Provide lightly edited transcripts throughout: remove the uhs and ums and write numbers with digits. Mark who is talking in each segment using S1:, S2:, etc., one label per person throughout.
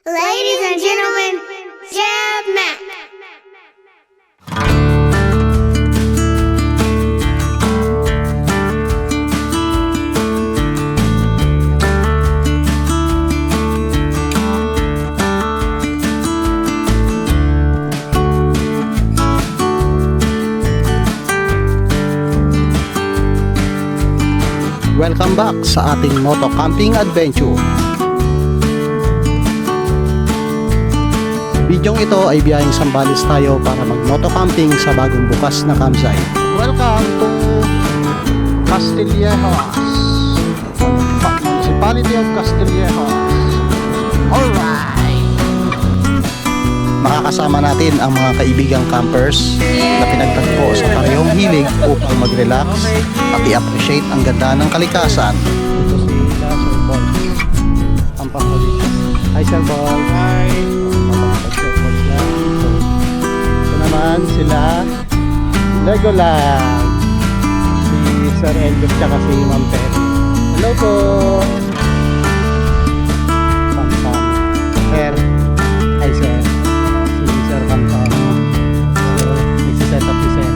S1: Ladies and gentlemen, Jab Mac.
S2: Welcome back sa ating moto camping adventure. Bidyong ito ay biyaheng Zambales tayo para mag-moto camping sa bagong bukas na campsite. Welcome to Castillejos, Municipality of Castillejos. Alright! Makakasama natin ang mga kaibigang campers na pinagtagpo sa parehong hilig upang mag-relax at i-appreciate ang ganda ng kalikasan. Ito si Sir Paul, ang panghuli. Hi Sir Paul. Hi. Ito naman sila Legoland, si Sir Elvis tsaka si Ma'am Pet. Hello po. Samsam. Sir. Hi Sir. Si Sir Samsam. Nagsiset up si Sir.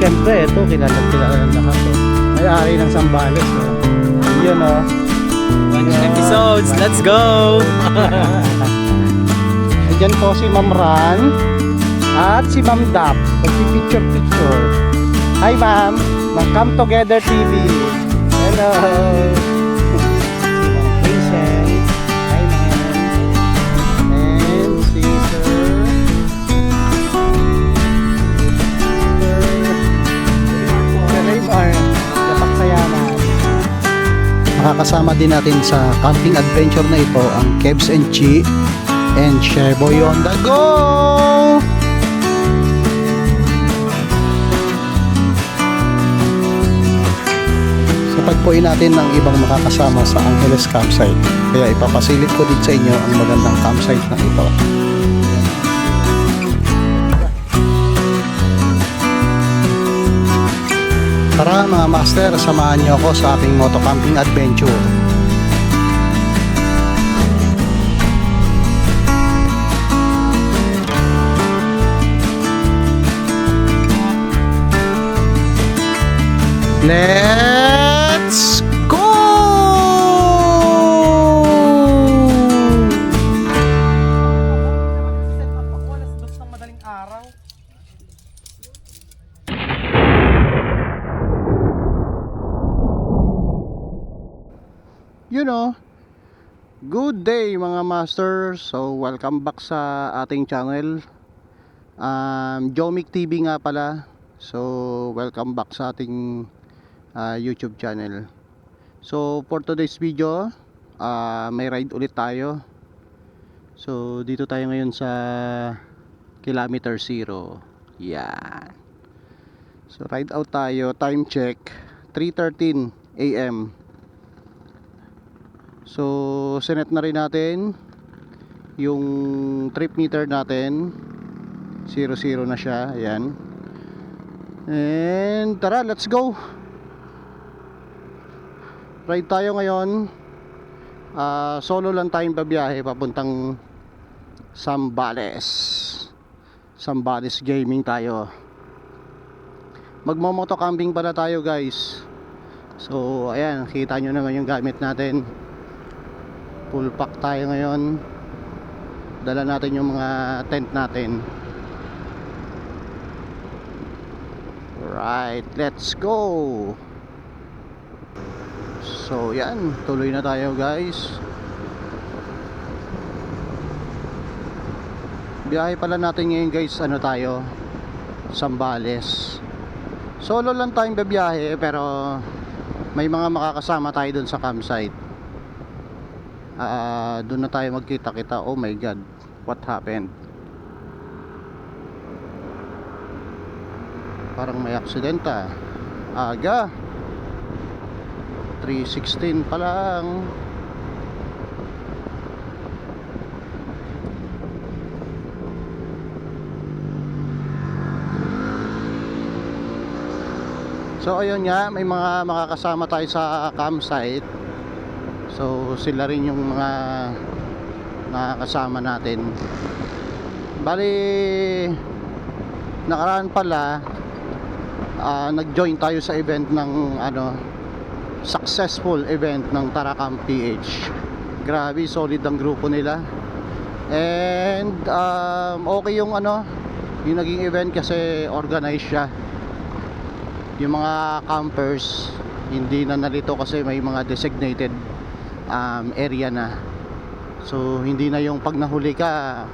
S2: Siyempre ito kilala ng lahat to. May-ari ng Zambales. Yun o.
S3: Watch episodes, let's go!
S2: Diyan po si Ma'am Ran at si Ma'am Dap. Picture. Hi Ma'am, Come Together TV. Hello. Si Ma'am Vincent. Hi Ma'am. And si Sir Raymar. Kapaksayaman. Makakasama din natin sa camping adventure na ito ang Kebs and Chi and Sheboy on the go! Sa pagpuin natin ng ibang makakasama sa Angeles campsite, kaya ipapasilip ko din sa inyo ang magandang campsite na ito. Tara mga master, samahan niyo ako sa aking moto camping adventure. Let's go! You know, good day mga masters. So welcome back sa ating channel. Jomic TV nga pala. So welcome back sa ating YouTube channel. So for today's video, may ride ulit tayo. So dito tayo ngayon sa kilometer 0. Yan. So ride out tayo. Time check 3:13 AM. So sinet na rin natin yung trip meter natin. 00 na siya. Ayan. And tara, let's go. Ride tayo ngayon. Solo lang tayong babiyahe papuntang Zambales. Zambales Gaming tayo. Magmo-moto camping pala tayo guys. So ayan, kita nyo naman yung gamit natin. Full pack tayo ngayon. Dala natin yung mga tent natin. Alright, let's go. So yan, tuloy na tayo guys. Biyahe pala natin ngayon guys, ano tayo, Zambales. Solo lang tayong babiyahe pero may mga makakasama tayo dun sa campsite. Doon na tayo magkita-kita. Oh my god, what happened? Parang may aksidente. Aga 3:16 pa lang. So ayun nga, may mga makakasama tayo sa campsite. So sila rin yung mga na kasama natin. Bali nakaraan pala nag-join tayo sa event ng successful event ng Tarakam PH. Grabe, solid ang grupo nila. And okay yung yung naging event kasi organized siya. Yung mga campers hindi na nalito kasi may mga designated area na. So hindi na yung pag nahuli ka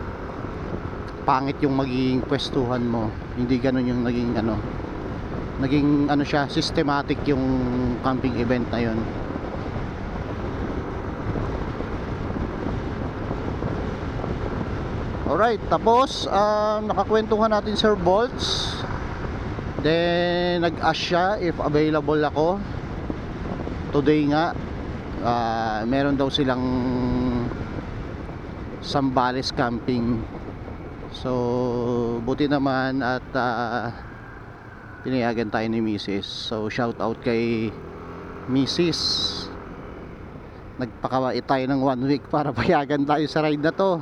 S2: pangit yung magiging pwestuhan mo. Hindi ganun yung naging siya, systematic yung camping event na yun. Alright, tapos nakakwentuhan natin Sir Bolts. Then nag-ask siya if available ako today nga. Meron daw silang Zambales camping. So buti naman at pinayagan tayo ni Mrs. So shout out kay Mrs. Nagpakawait tayo ng 1 week para payagan tayo sa ride na to.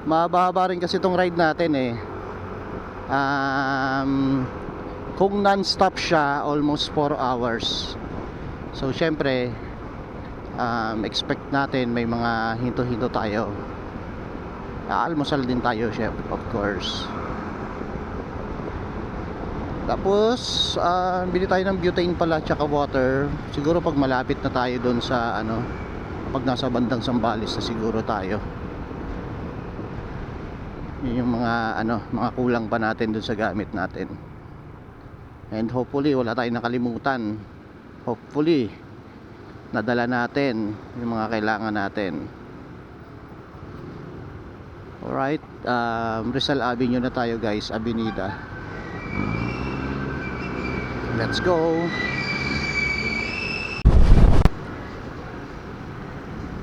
S2: Mahaba rin kasi itong ride natin eh. Kung non-stop siya, almost 4 hours. So syempre expect natin may mga hinto-hinto tayo. Almusal din tayo, chef, of course. Tapos bili tayo ng butane pala tsaka water. Siguro pag malapit na tayo doon sa pag nasa bandang Zambales na siguro tayo. Yun yung mga kulang pa natin doon sa gamit natin. And hopefully wala tayong nakalimutan. Hopefully nadala natin yung mga kailangan natin. Alright, Rizal Avenue na tayo guys, Avenida. Let's go.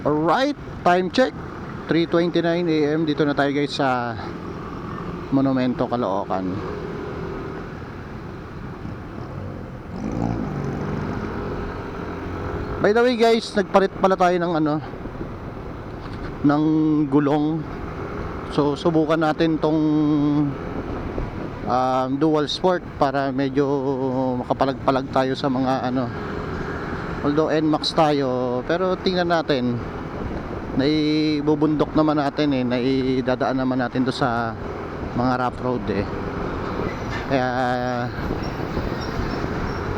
S2: Alright, time check 3:29 AM. Dito na tayo guys sa Monumento, Caloocan. By the way guys, nagpalit pala tayo ng ng gulong. So subukan natin tong dual sport para medyo makapalag-palag tayo sa mga although NMAX tayo, pero tingnan natin. Naibubundok naman natin naidadaan naman natin do sa mga rough road kaya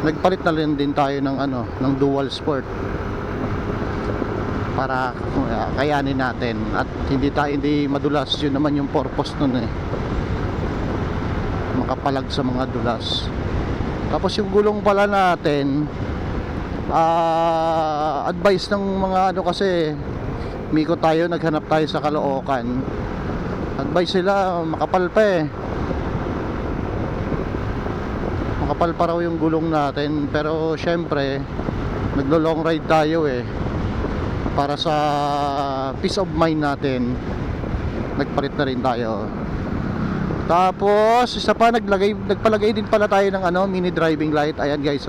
S2: nagpalit na rin din tayo ng ng dual sport para kayanin natin at hindi madulas. Yun naman yung purpose nun makapalag sa mga dulas. Tapos yung gulong pala natin advice ng mga kasi miko tayo, naghanap tayo sa Caloocan. Advice sila makapal pa makapal pa raw yung gulong natin. Pero syempre naglo long ride tayo para sa peace of mind natin nagpalit na rin tayo. Tapos isa pa nagpalagay din pala tayo ng mini driving light. Ayan guys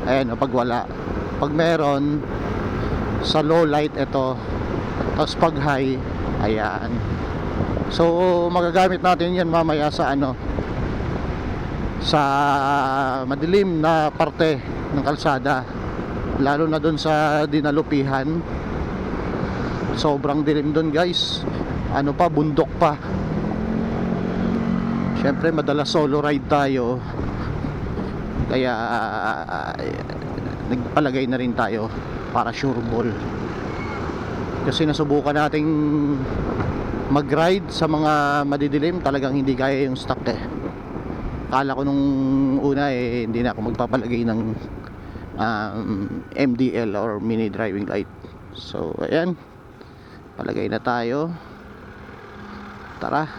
S2: ayan pag wala, pag meron sa low light ito, tapos pag high ayan. So magagamit natin yan mamaya sa sa madilim na parte ng kalsada, lalo na dun sa dinalupihan. Sobrang dilim dun guys, bundok pa. Syempre madalas solo ride tayo, kaya nagpalagay na rin tayo para sure ball. Kasi nasubukan nating mag-ride sa mga madidilim, talagang hindi kaya yung stock Kala ko nung una hindi na ako magpapalagay ng MDL or mini driving light. So ayan, palagay na tayo. Tara,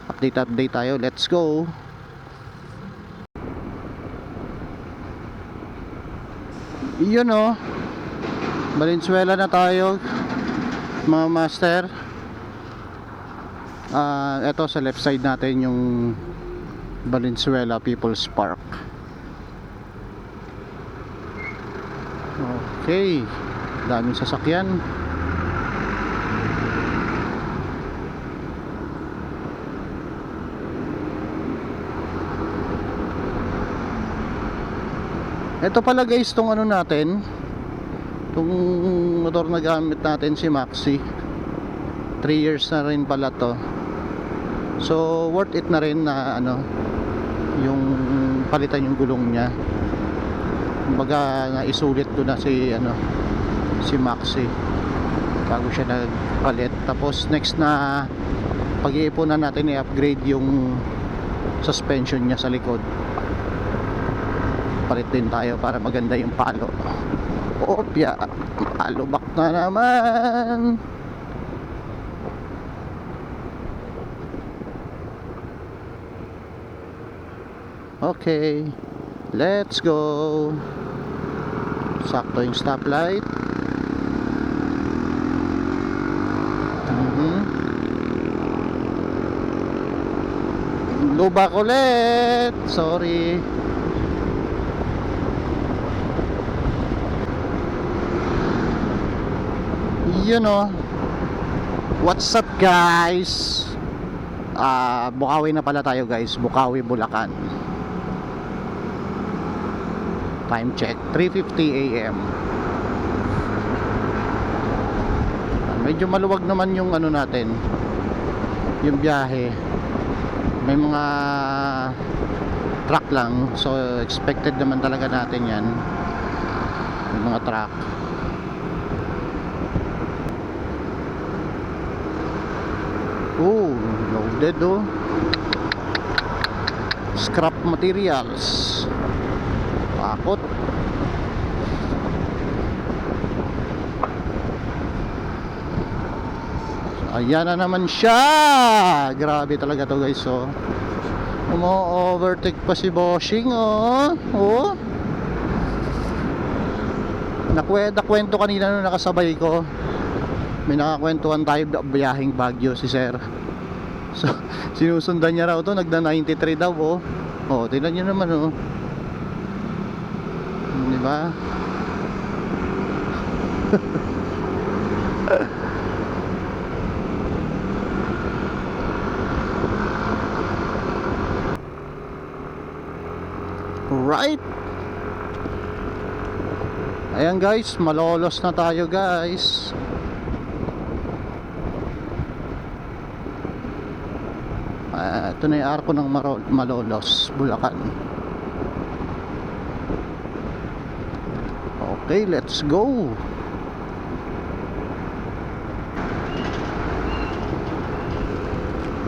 S2: update tayo. Let's go. Yun Valenzuela na tayo mga master. Ito sa left side natin yung Valenzuela People's Park. Okay, daming sasakyan. Ito pala guys, tong ano natin, tong motor na gamit natin, si Maxi. 3 years na rin pala to. So worth it na rin na ano, yung palitan yung gulong niya. Kumbaga naisulit doon na si Maxi bago siya nagpalit. Tapos next na pag-iipunan natin i-upgrade yung suspension niya sa likod. Palit din tayo para maganda yung palo. Opya, palubak na naman. Okay, let's go. Sakto yung stoplight. Lubak ulit. Sorry. What's up guys? Bukawi na pala tayo guys. Bukawi, Bulacan. Time check 3:50 AM. Medyo maluwag naman yung ano natin, yung biyahe. May mga truck lang, so expected naman talaga natin yan, yung mga truck. Oh, loaded oh. Scrap materials. Pakot. Ayan na naman siya. Grabe talaga to guys oh. Umo-overtake pa si Bossing oh. Oh. Nakwento kanina nung nakasabay ko. May nakakwentuhan tayo biyaheng Baguio si Sir. So, sinusundan niya raw to, nagda 93 daw oh. Oh, tingnan niyo naman oh. Di ba? Right. Ayan guys, malolos na tayo guys. Ito na yung arko ng Malolos, Bulacan. Okay, let's go.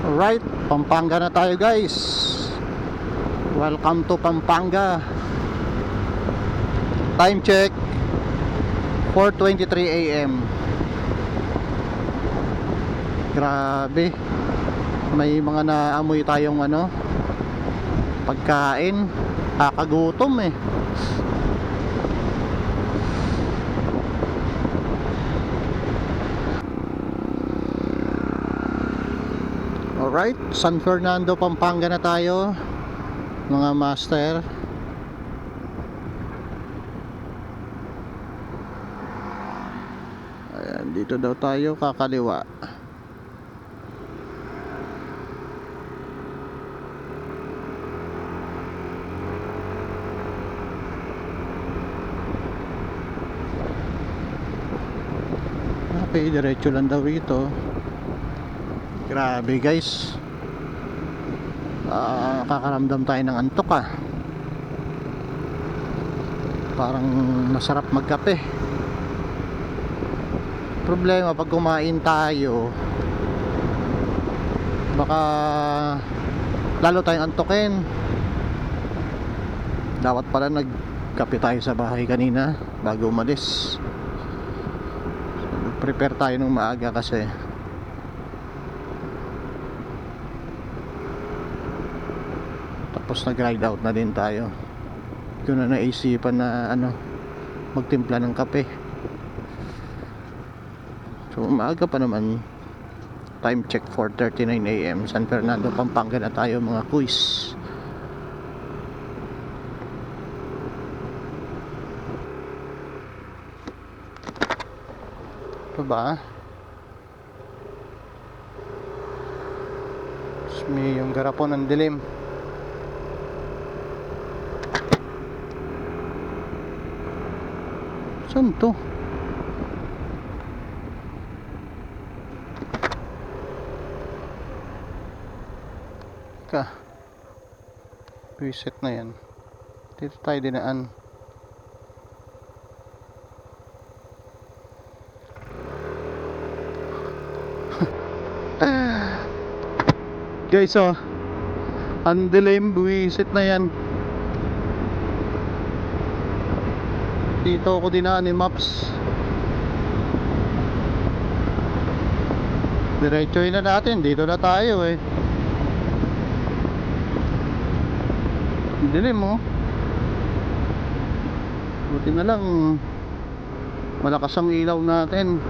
S2: Alright, Pampanga na tayo guys. Welcome to Pampanga. Time check 4:23 AM. Grabe, may mga naamoy tayong ano, pagkain. Kakagutom eh. Alright, San Fernando, Pampanga na tayo mga master. Ayan, dito daw tayo kakaliwa. Okay, diretso lang daw rito. Grabe guys, nakakaramdam tayo ng antok ah. Parang masarap magkape. Problema pag kumain tayo, baka lalo tayong antokin. Dapat pala nagkape tayo sa bahay kanina bago umalis. Prepare tayo ng maaga kasi tapos nag-ride out na din tayo. Hindi ko na naisipan na magtimpla ng kape. So maaga pa naman. Time check 4:39 AM. San Fernando, Pampanga na tayo mga kuys. Ito ba? Tapos may yung garapon ng dilim. Saan to? Ka. Reset na yan. Dito tayo dinaan. Guys, oh. Ang dilim, buwisit na yan. Dito ako dinaan ni Maps. Diretsohin na natin, dito na tayo eh. Ang dilim, oh. Buti na lang malakas ang ilaw natin.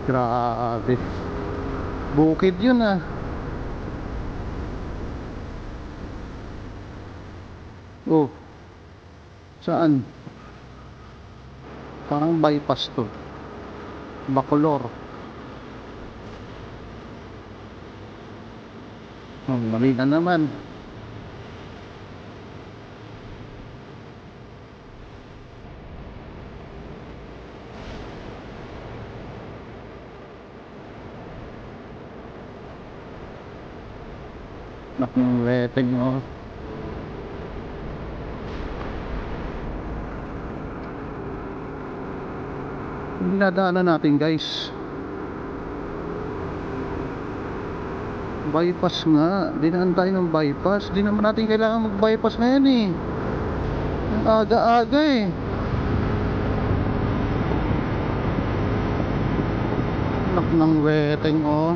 S2: Grabe. Bukid yun ah. Oh. Saan? Parang bypass to. Bacolor. Oh, mali na naman. Nakong weteng mo. Dinadaanan natin guys. Bypass nga. Dinaan tayo ng bypass. Di naman natin kailangan mag-bypass ngayon eh. Ang aga-aga eh. Anak ng weteng oh.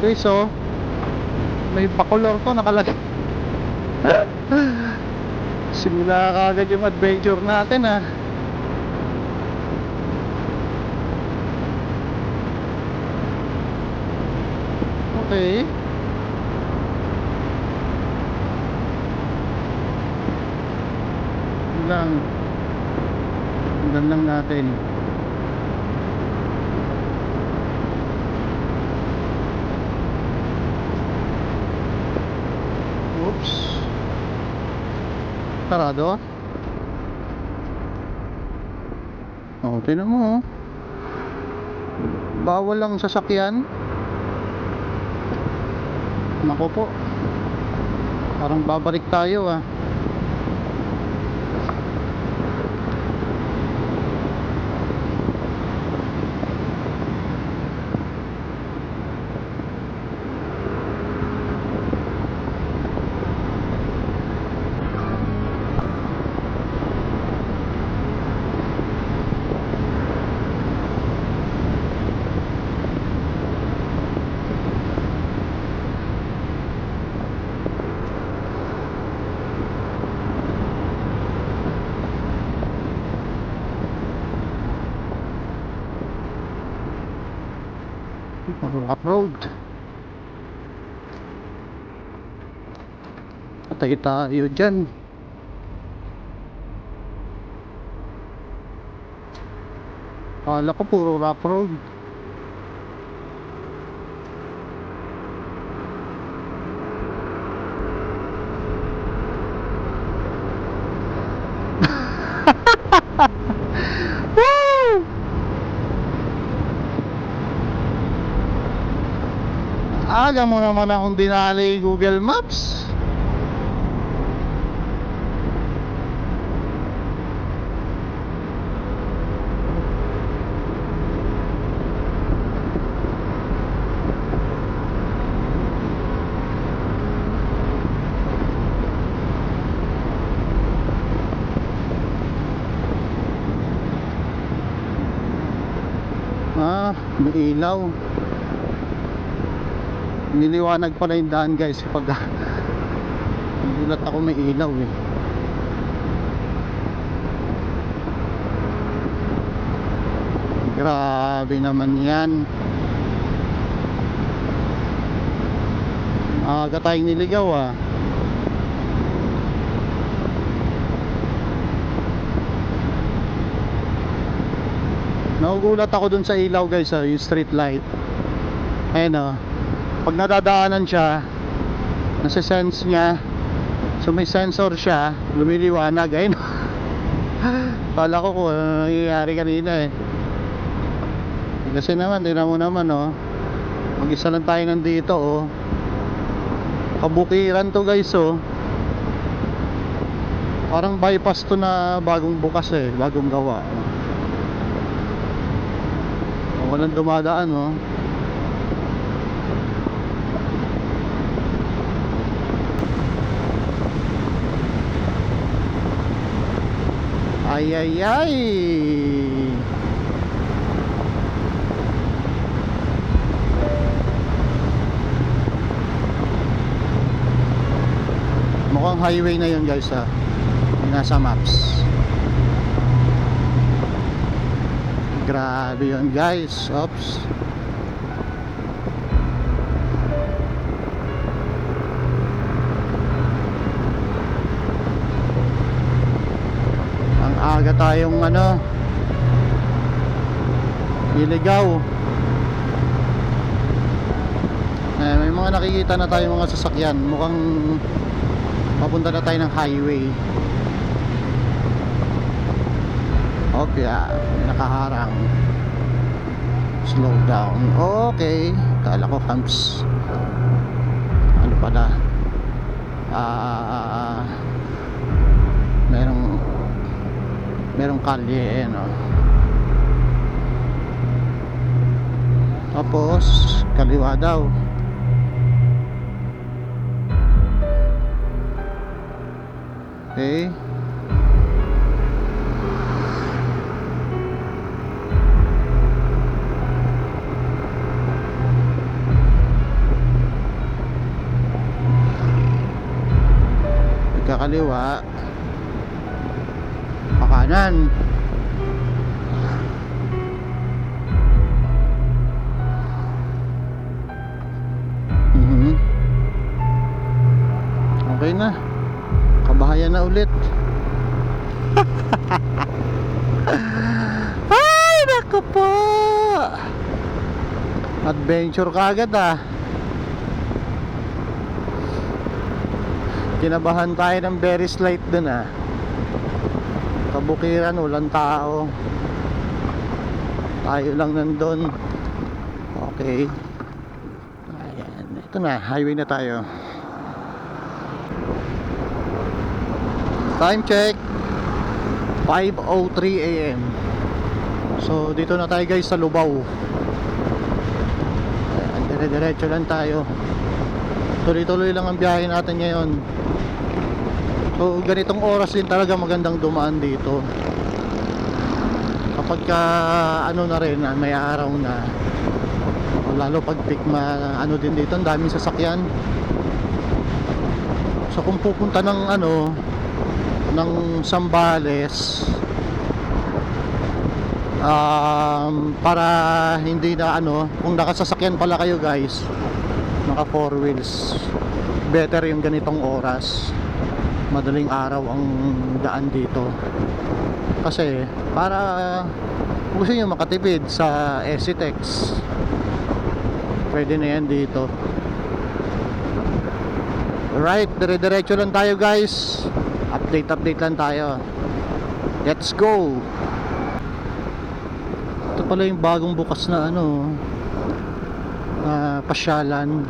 S2: Okay, so may Bacolor to nakalagay. Simula kagad yung adventure natin ah. Okay. Yun lang. Hanggang lang natin. Oops. Sarado. Oh, tingnan mo oh. Bawal lang sasakyan. Nako po. Parang babalik tayo ah. Rock road. Patay tayo dyan. Akala ko puro rock road. Woo! Aga mo naman akong dinali Google Maps. Ah, may ilaw. Niliwanag pala yung daan guys pag nagulat ako may ilaw eh. Grabe naman yan. Aga tayong niligaw ah. Nagugulat ako dun sa ilaw guys, yung street light. Ayun o. Pag nadadaanan siya, nasa-sense niya. So may sensor siya, lumiliwanag. Ayun. Kala ko kung ano nangyayari kanina eh. Kasi naman, tingnan mo naman oh. Mag-isa lang tayo nandito oh. Kabukiran to guys oh. Parang bypass to na bagong bukas eh, bagong gawa. Walang dumadaan oh. Ay ay ay. Mukhang highway na yun guys ha. Nasa maps. Grabe yun guys. Oops. Ang aga tayong ano, iligaw. May mga nakikita na tayong mga sasakyan. Mukhang papunta na tayo ng highway. Okay, nakaharang. Slow down. Okay. Kala ko humps. Ano pala? Merong kalye no? Tapos kaliwa daw. Okay. Kaliwa pakanan. Okay na, kabahayan na ulit. Ay naku po, adventure kagad ah. Kinabahan tayo ng very slight dun ah. Kabukiran, walang tao. Tayo lang nandun. Okay. Ayan. Ito na, highway na tayo. Time check 5:03 AM. So dito na tayo guys sa Lubao. Ayan, dire-diretso lang tayo. Tuloy-tuloy lang ang biyahe natin ngayon. So ganitong oras din talaga magandang dumaan dito. Kapag ka ano na rin, may araw na, o lalo pag peak ano din dito, ang daming sasakyan. So kung pupunta ng ano, ng Zambales, para hindi na ano, kung nakasasakyan pala kayo guys, naka 4 wheels, better yung ganitong oras. Madaling araw ang daan dito. Kasi para gusto nyo makatipid sa ECTEX, pwede na yan dito. Alright, dire-diretso lang tayo guys. Update lang tayo. Let's go. Ito pala yung bagong bukas na ano, pasyalan,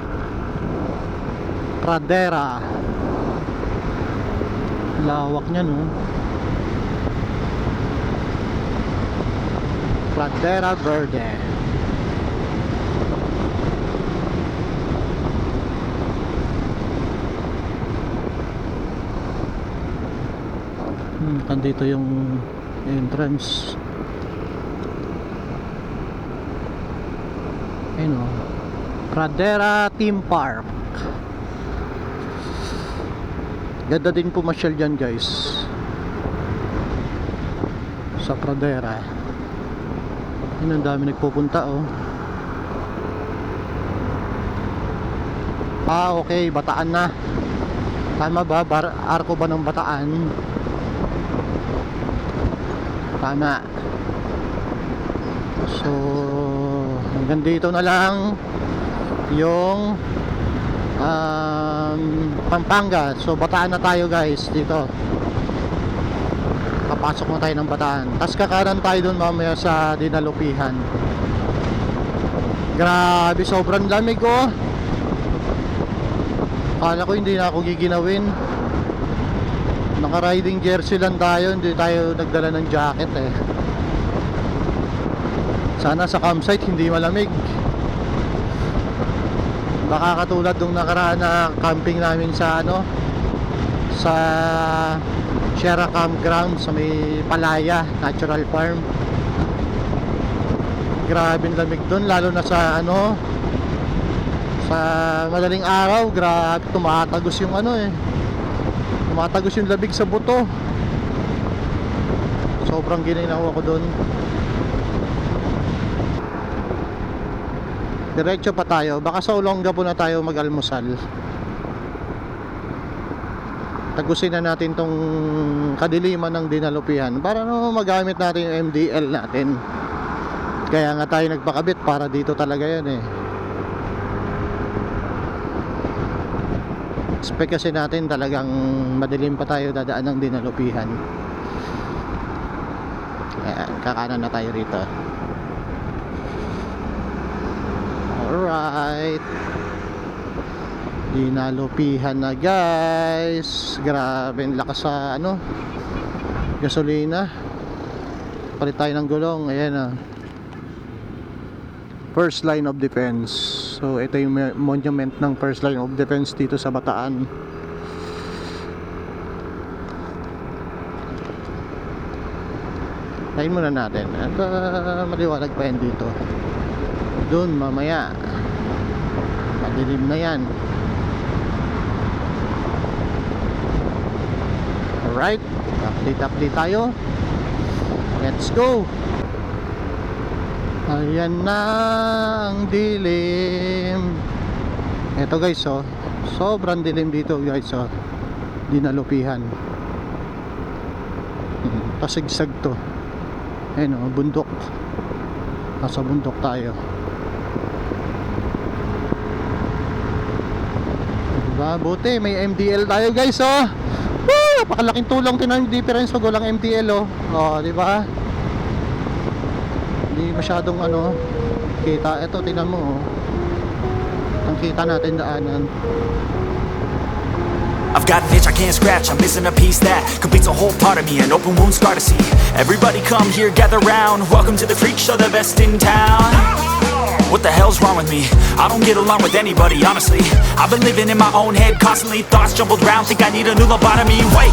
S2: Pradera. Lawak niya no. Pradera Verde. Dito yung entrance. Ayun o, Pradera Theme Park. Ganda din pumasyal dyan guys, sa Pradera. Ayun, ang dami nagpupunta oh. Okay, Bataan na. Tama ba? Arko ba ng Bataan? Tama. So hanggang dito na lang yung Pampanga. So Bataan na tayo guys dito. Papasok na tayo ng Bataan. Tapos kakanan tayo dun mamaya sa Dinalupihan. Grabe, sobrang lamig oh. Akala ko hindi na ako giginawin. Naka-riding jersey lang tayo, hindi tayo nagdala ng jacket eh. Sana sa campsite hindi malamig. Baka katulad nung nakaraan na camping namin sa sa Sierra Campground sa may Palaya Natural Farm. Grabe ang lamig doon, lalo na sa sa madaling araw. Grabe, tumatagos yung tumatagos yung labig sa buto. Sobrang gininawa ko doon. Diretso pa tayo, baka sa Olongapo na tayo mag-almusal. Tagusin na natin tong kadiliman ng Dinalupihan para magamit natin yung MDL natin. Kaya nga tayo nagpakabit para dito talaga yan eh. Expect kasi natin talagang madilim pa tayo dadaan ng Dinalupihan. Ayan, kakanan na tayo rito. Alright, Dinalupihan na guys. Grabe ang lakas sa gasolina. Palit tayo ng gulong. Ayan first line of defense. So ito yung monument ng first line of defense dito sa Bataan. Tayin muna natin at maliwanag pa yan dito. Doon mamaya madilim na yan. Alright, update tayo. Let's go. Ayan na ang dilim. Ito guys sobrang dilim dito guys Dinalupihan. Pasigsag to. Ayan bundok. Nasa bundok tayo. Diba? Buti may MDL tayo guys Woo! Napakalaking tulong ng difference pag walang MDL diba? Hindi masyadong kita. Ito tingnan mo ang kita natin daanan.
S4: I've got an itch I can't scratch, I'm missing a piece that completes a whole part of me, an open wound scar to see. Everybody come here, gather round, welcome to the freak show, the best in town. What the hell's wrong with me? I don't get along with anybody, honestly. I've been living in my own head constantly, thoughts jumbled round, think I need a new lobotomy. Wait,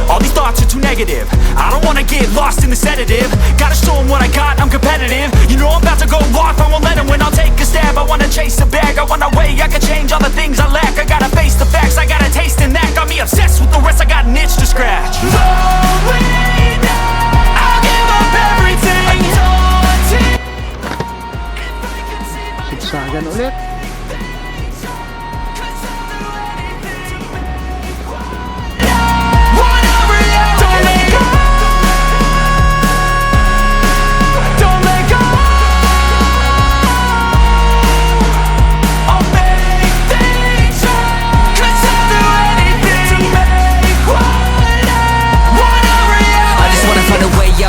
S4: all these thoughts are too negative, I don't wanna get lost in the sedative. Gotta show them what I got, I'm competitive. You know I'm about to go off, I won't let them win, I'll take a stab. I wanna chase a bag, I wanna weigh, I can change all the things I lack. I gotta face the facts, I got a taste in that. Got me obsessed with the rest, I got an itch to scratch. Slowly now, I'll give up everything.
S2: Sigsagan ulit.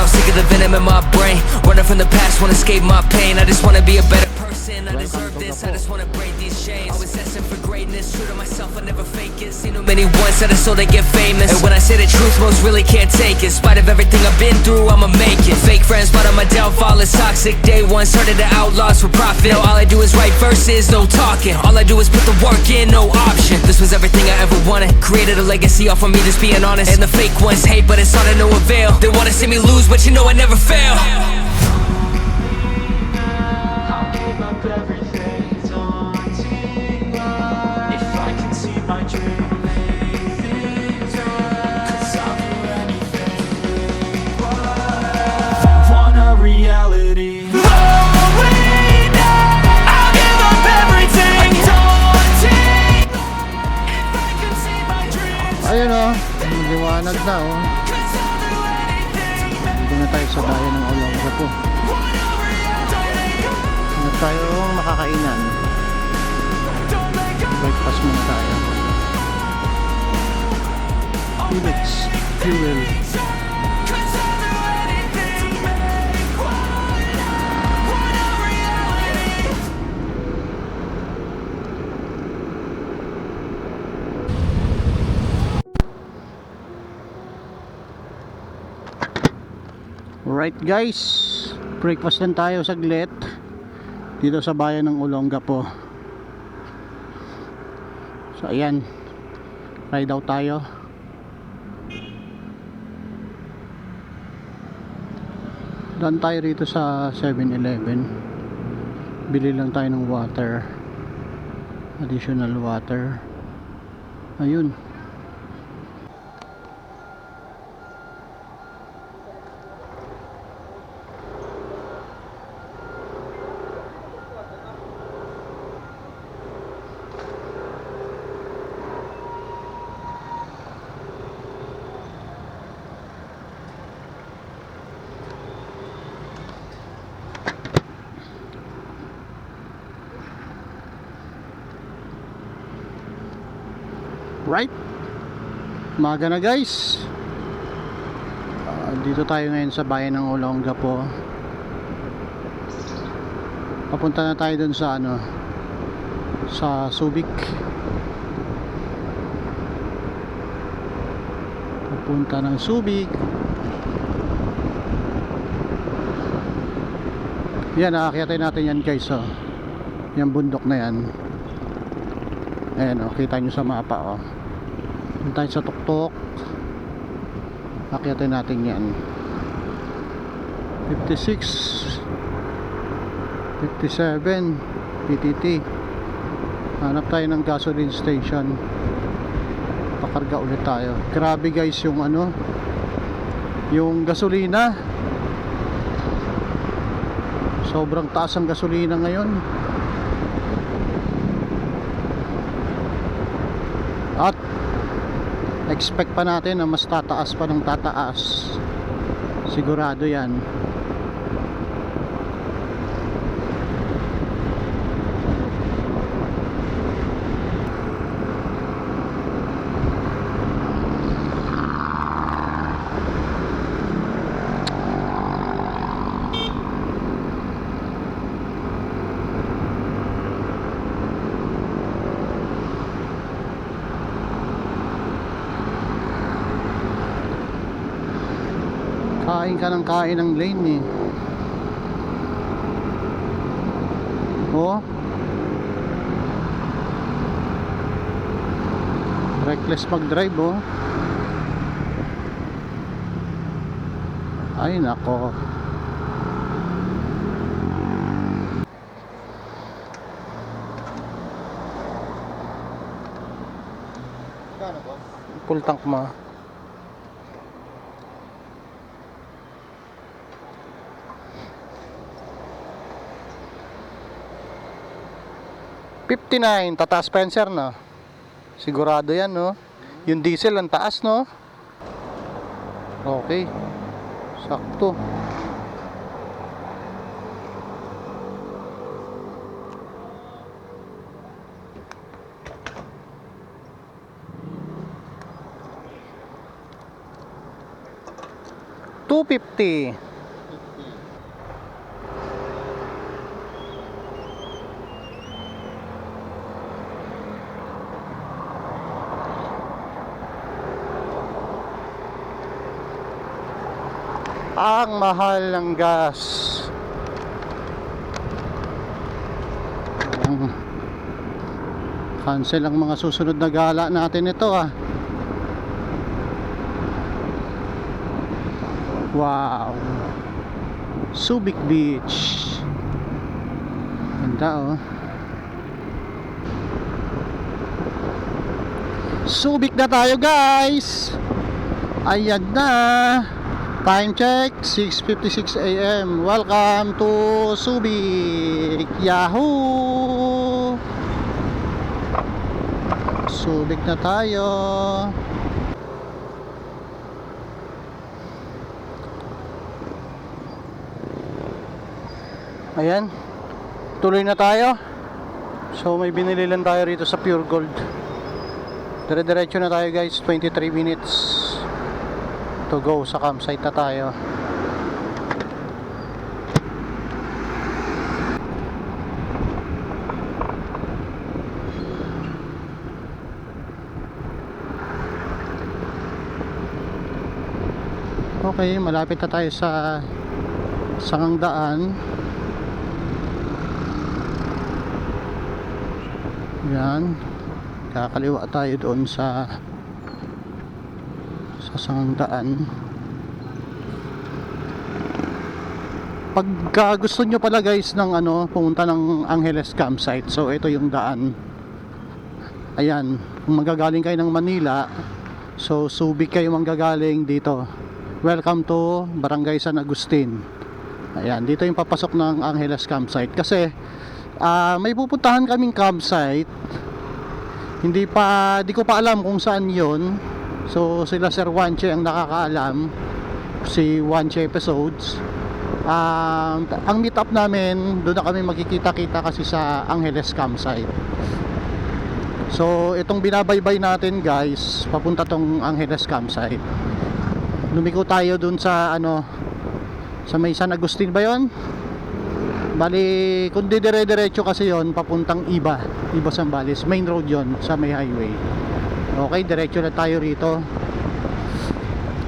S5: Sick of the venom in my brain, running from the past, wanna escape my pain. I just wanna be a better person, I deserve this, I just wanna break these chains. Always asking for greatness, true to myself, I never fake it. Seen too many ones that are so they get famous, and when I say the truth, most really can't take it. In spite of everything I've been through, I'ma make it. Fake friends, but on my downfall is toxic. Day one, started to outlaws for profit. Now all I do is write verses, no talking. All I do is put the work in, no option. This was everything I ever wanted, created a legacy off of me, just being honest. And the fake ones hate, but it's all to no avail. They wanna see me lose, but you know I never fail.
S2: Ayun liwanag na Dito na tayo sa bayan ng Olongapo. tayong makakainan. Breakfast muna tayo. Felix Fuel. Alright guys, breakfast lang tayo saglit dito sa bayan ng Olongapo. So ayan, ride out tayo. Daan tayo rito sa 7-Eleven. Bili lang tayo ng water, additional water. Ayun. Right, umaga na guys. Dito tayo ngayon sa bayan ng Olongapo. Papunta na tayo dun sa sa Subic. Papunta ng Subic. Yan, nakakyatin natin yan guys. Yung bundok na yan. Ayan kita nyo sa mapa Punta tayo sa tuktok. Akyatin natin yan. 56 57 PTT. Hanap tayo ng gasoline station. Pakarga ulit tayo. Grabe guys yung yung gasolina. Sobrang taas ang gasolina ngayon. At expect pa natin na mas tataas pa ng tataas. Sigurado yan. Kain ka ng kain ng lane reckless mag drive ay nako. Full tank mo. $59, tataas Spencer sigurado yan yung diesel ang taas okay, sakto. $250. Ang mahal ng gas. Cancel ang mga susunod na gala natin ito Wow, Subic Beach. Ganda Subic na tayo guys. Ayan na. Time check, 6:56 AM. Welcome to Subic. Yahoo! Subic na tayo. Ayan. Tuloy na tayo. So may binili lang tayo rito sa Pure Gold. Dire-diretso na tayo guys, 23 minutes to go sa campsite na tayo. Okay, malapit na tayo sa Sangandaan. Yan, kakaliwa tayo doon sa Sangandaan. Pagka gusto nyo pala guys ng pumunta ng Angeles campsite, so ito yung daan. Ayan, kung magagaling kayo ng Manila, so Subic kayo manggagaling dito. Welcome to Barangay San Agustin. Ayan, dito yung papasok ng Angeles campsite. Kasi may pupuntahan kaming campsite. Di ko pa alam kung saan yon. So sila Sir Wanche ang nakakaalam, si Wanche Episodes. Ang meet up namin, doon na kami magkikita-kita kasi sa Angeles campsite. So itong binabaybay natin guys, papunta tong Angeles campsite. Lumiko tayo doon sa sa may San Agustin ba yon? Bali, kung dire-diretso kasi yon papuntang Iba Zambales, main road yon sa may highway. Okay, diretso na tayo rito.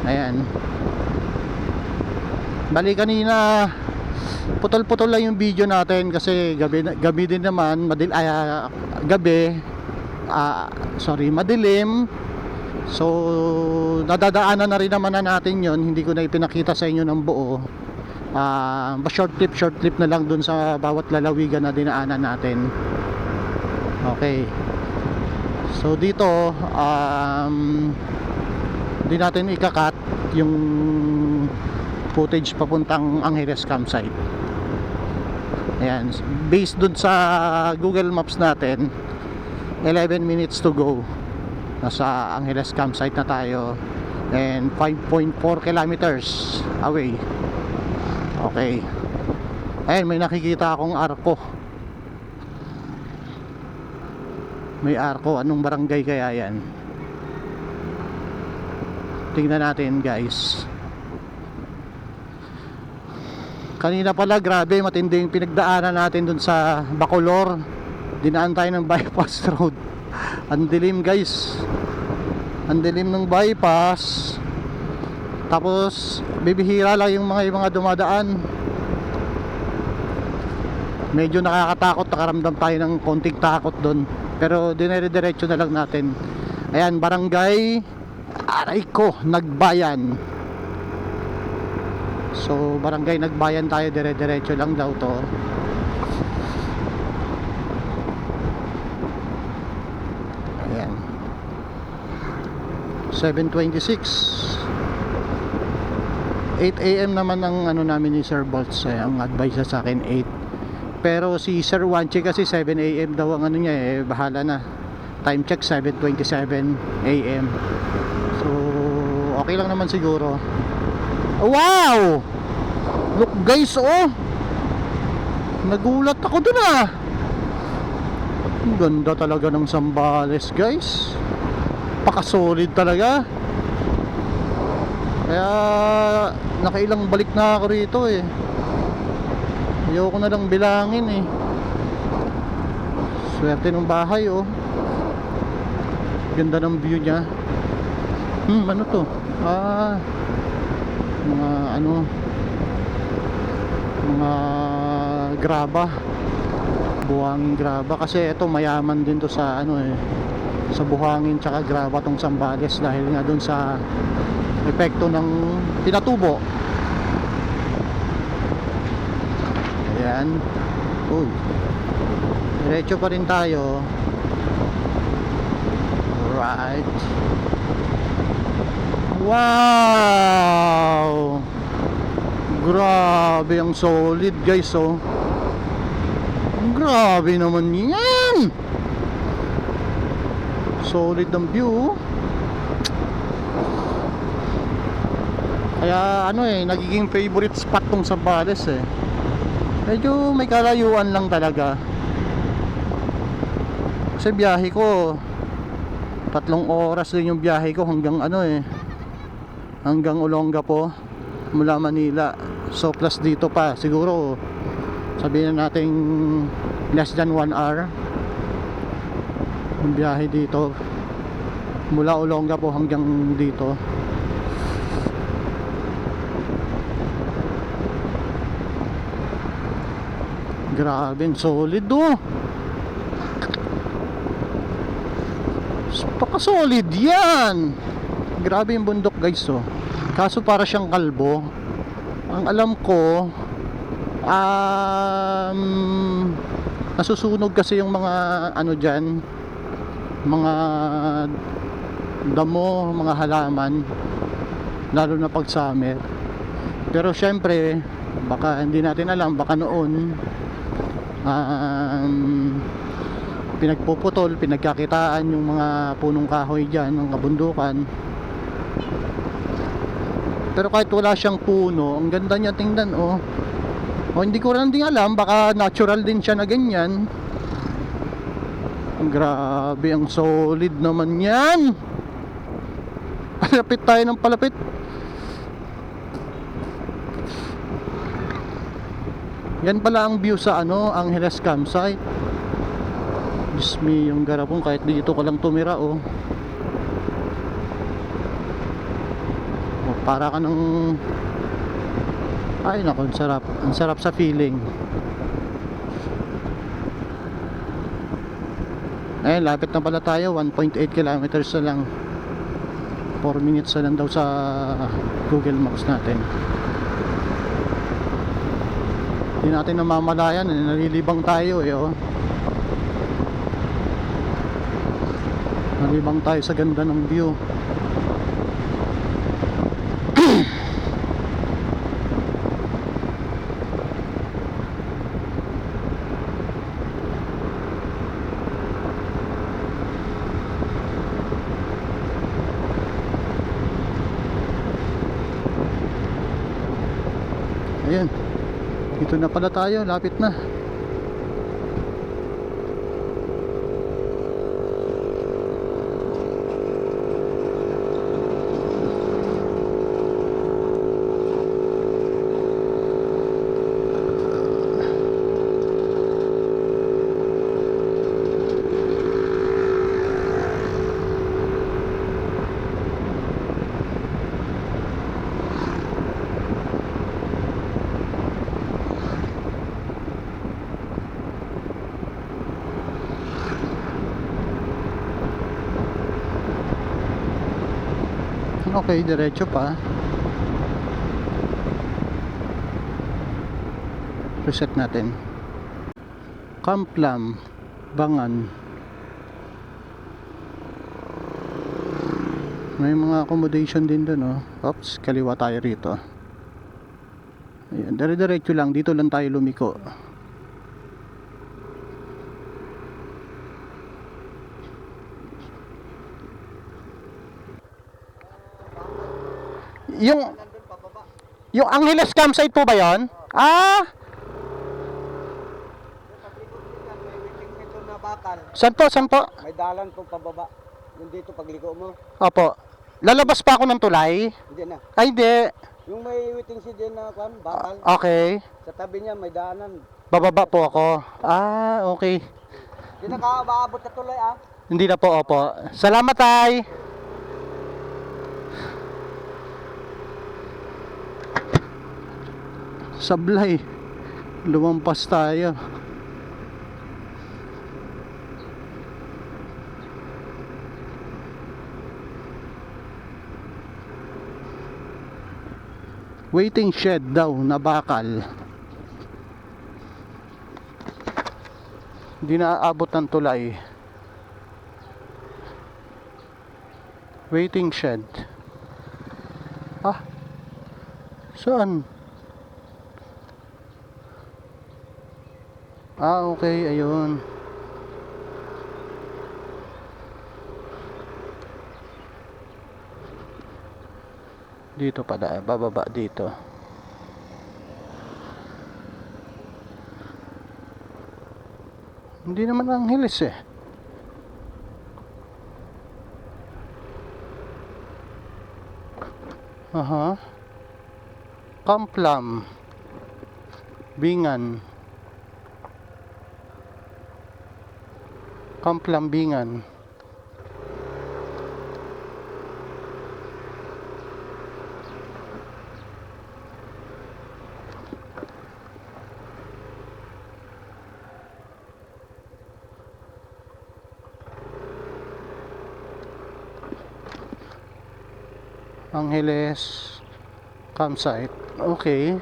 S2: Ayan. Bali kanina putol-putol lang yung video natin kasi gabi din naman, madilim. So nadadaanan na rin naman natin yon, hindi ko na ipinakita sa inyo ng buo. Short clip na lang dun sa bawat lalawigan na dinaanan natin. Okay, so dito di natin ikakat yung footage papuntang Angeles campsite. Ayan, based dun sa Google Maps natin, 11 minutes to go. Nasa Angeles campsite na tayo and 5.4 kilometers away. Okay. Ayun, may nakikita akong arko. May arko. Anong barangay kaya yan? Tingnan natin guys. Kanina pala grabe, matindi yung pinagdaanan natin dun sa Bacolor. Dinaan tayo ng bypass road. Ang dilim guys. Ang dilim ng bypass. Tapos bibihira lang yung mga dumadaan. Medyo nakakatakot, nakaramdam tayo ng konting takot doon. Pero dinire-diretso na lang natin. Ayan, barangay Arayco, Nagbayan. So barangay Nagbayan tayo, dire-diretso lang daw to. Ayan, 7:26. 8 AM naman ang namin ni Sir Bolts, ang advice sa akin 8. Pero si Sir Wanche kasi 7 AM daw ang niya bahala na. Time check 7:27 AM. So okay lang naman siguro. Wow! Look guys, nagulat ako dun Ang ganda talaga ng Zambales guys. Paka-solid talaga. Kaya nakailang balik na ako rito ayoko na lang bilangin Swerte ng bahay Ganda ng view niya. Ano to? Mga graba. Buhangin graba. Kasi ito mayaman din to sa sa buhangin tsaka graba tong Zambales dahil nga dun sa epekto ng pinatubo. Ayan. Uy, diretso pa rin tayo. Alright. Wow, grabe, ang solid guys grabe naman yan. Solid ang view. Kaya nagiging favorite spot tong Zambales Medyo may kalayuan lang talaga. Kasi biyahe ko 3 oras din yung biyahe ko hanggang hanggang Olongapo mula Manila. So plus dito pa siguro sabihin na natin less than 1 hour yung biyahe dito mula Olongapo hanggang dito. Grabe, solid oh. Paka-solid yan. Grabe yung bundok guys oh. Kaso para siyang kalbo. Ang alam ko nasusunog kasi yung mga dyan, mga damo, mga halaman, lalo na pag summer. Pero syempre baka hindi natin alam, baka noon pinagpuputol, pinagkakitaan yung mga punong kahoy dyan, mga kabundukan. Pero kahit wala siyang puno, ang ganda niya tingnan oh. O hindi ko rin din alam, baka natural din siya na ganyan. Grabe, ang solid naman yan. Palapit tayo ng palapit. Yan pala ang view sa Angeles campsite. Diyos me, yung garapong kahit dito ka lang tumira oh. Para ka ng ay naku, ang sarap sa feeling. Lapit na pala tayo, 1.8 kilometers na lang. 4 minutes na lang daw sa Google Maps natin. Hindi natin namamalayan, nalilibang tayo oh. Nalibang tayo sa ganda ng view. Ayan, dito na pala tayo, lapit na. Okay, diretso pa. Reset natin. Kamplam, Bangan. May mga accommodation din doon oh. Oops, kaliwa tayo rito. Ayan, dire-diretso lang. Dito lang tayo lumiko. Yung Angeles campsite po ba yon? Ah! Saan po? Saan po?
S6: May dalan po pababa. Yung dito pagliko mo.
S2: Opo. Lalabas pa ako ng tulay?
S6: Hindi na.
S2: Ay, hindi.
S6: Yung may waiting shed din na bakal.
S2: Okay.
S6: Sa tabi niya may daanan.
S2: Bababa po ako. Ah, okay.
S6: Hindi na kaabot sa tulay ah.
S2: Hindi na po, opo. Salamat tay. Sablay. Lumampas tayo. Waiting shed daw na bakal. Hindi na aabot ng tulay. Waiting shed. Ah, saan? Ah, okay, ayun. Dito pala, bababa dito. Hindi naman Angeles eh. Aha. Kamplam. Bingan. Kamplam Bingan. Angeles campsite. Okay.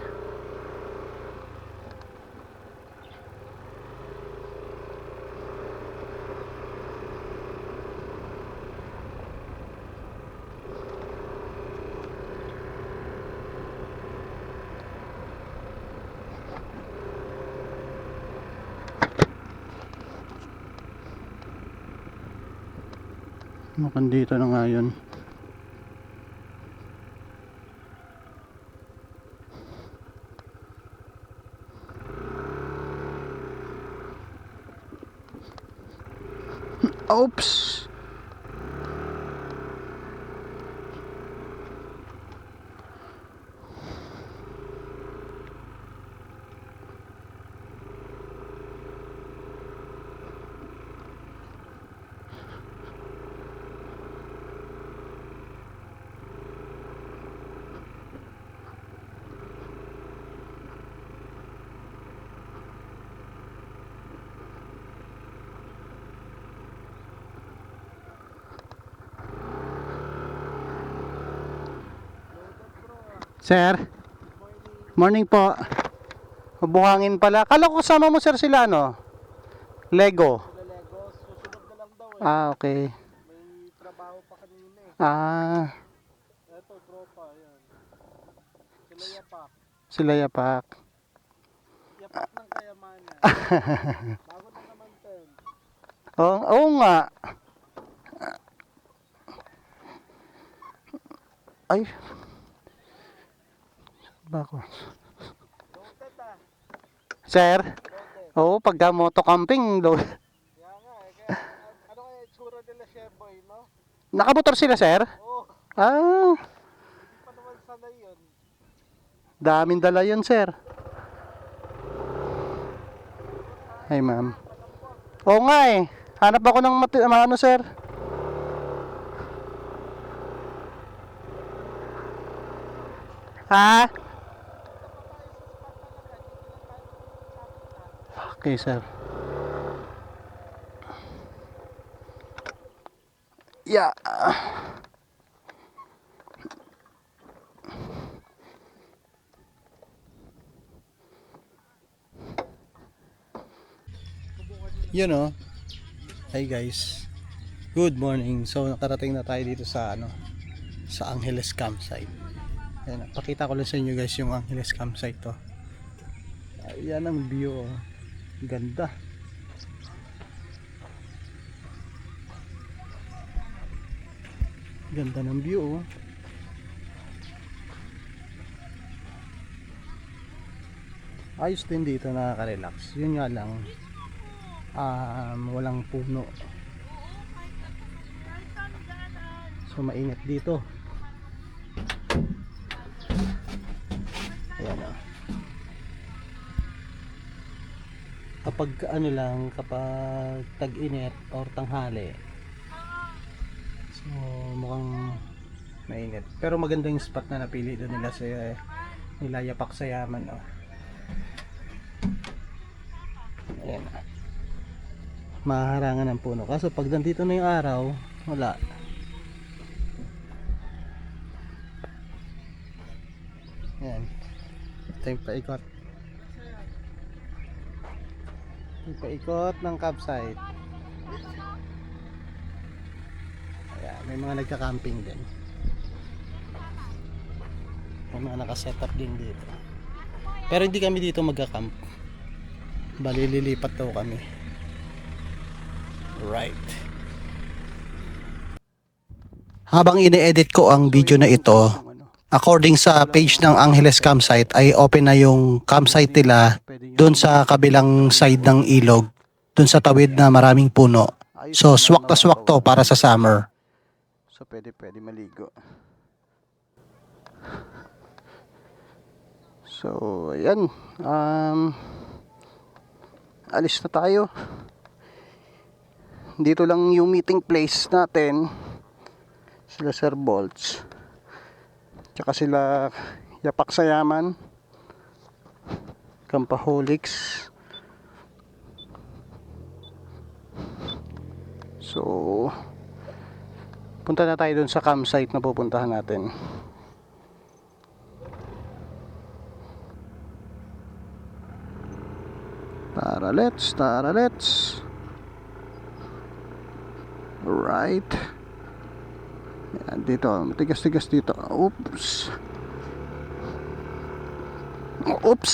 S2: Mukhang dito na nga yun. Oops. Sir, morning po. Buhangin pala. Kala ko kasama mo sir sila ano? Lego.
S6: Susunod na lang daw eh.
S2: Ah, okay.
S6: May trabaho pa kanina eh.
S2: Ah,
S6: Eto, tropa, yan. Sila yapak.
S2: sila yapak.
S6: Yapak ng kayamanan. Bago na naman, Ten.
S2: Oo nga. Ay. Bako.
S6: Loaded ah.
S2: Sir,
S6: Loaded.
S2: oo, pagka moto camping,
S6: Kaya nga eh. Kaya, ano kaya itsura nila, Sheboy, no?
S2: nakamotor sila sir?
S6: Oo.
S2: Ah,
S6: Hindi pa naman sanay yun.
S2: daming dala yun sir. Ay ma'am. Oo nga eh. Hanap ako ng ano sir. Ha? Okay sir. Yeah. You know. Hi guys. Good morning. So nakarating na tayo dito sa sa Angeles campsite. Ayan, pakita ko lang sa inyo guys yung Angeles campsite to. Ayan ang view. Oh. Ganda. Ganda ng view. Oh. Ayos din dito, nakaka-relax. Yun nga lang, walang puno. So mainit dito. Ayan o. Kapag kapag tag-init or tanghali, so mukhang mainit. Pero maganda yung spot na napili doon nila sa Yapak sa Yaman. Oh. Ayan. Mahaharangan ng puno. Kaso pag nandito na yung araw, wala. Ayan. Ito yung paikot. Yung paikot ng campsite. Ayan. May mga nagka-camping din. May mga naka-setup din dito. Pero hindi kami dito magka-camp. Bali lilipat daw kami. Right. Habang ine-edit ko ang video na ito, according sa page ng Angeles Campsite ay open na yung campsite nila doon sa kabilang side ng ilog.
S7: dun sa tawid na maraming puno. So swak na swak to para sa summer.
S2: So pwede maligo. So ayan, alis na tayo. Dito lang yung meeting place natin. Sila Sir Bolts, tsaka sila Yapak Sayaman, Kampaholics. So punta na tayo dun sa campsite na pupuntahan natin. Tara, let's. Alright. Yan, dito. Matigas-tigas dito. Oops. Oops.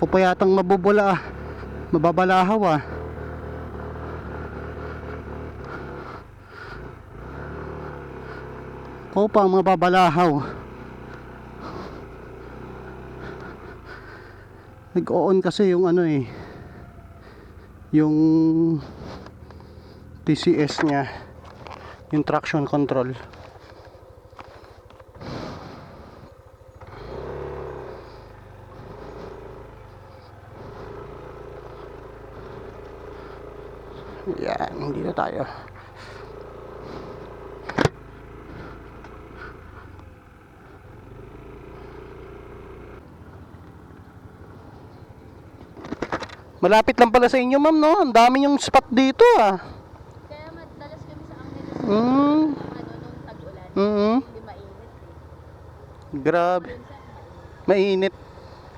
S2: Ako pa yatang mababalahaw ah. Ako pa ang mababalahaw. Nag-on kasi yung ano eh, yung TCS niya, yung traction control. Yan, hindi na tayo. Malapit lang pala sa inyo, ma'am, no? Ang dami yung spot dito, ah.
S8: Kaya madalas kami sa Angeles
S2: Mm.
S8: nung tag-ulan.
S2: Mm.
S8: Hindi mainit eh.
S2: Grabe. Mainit.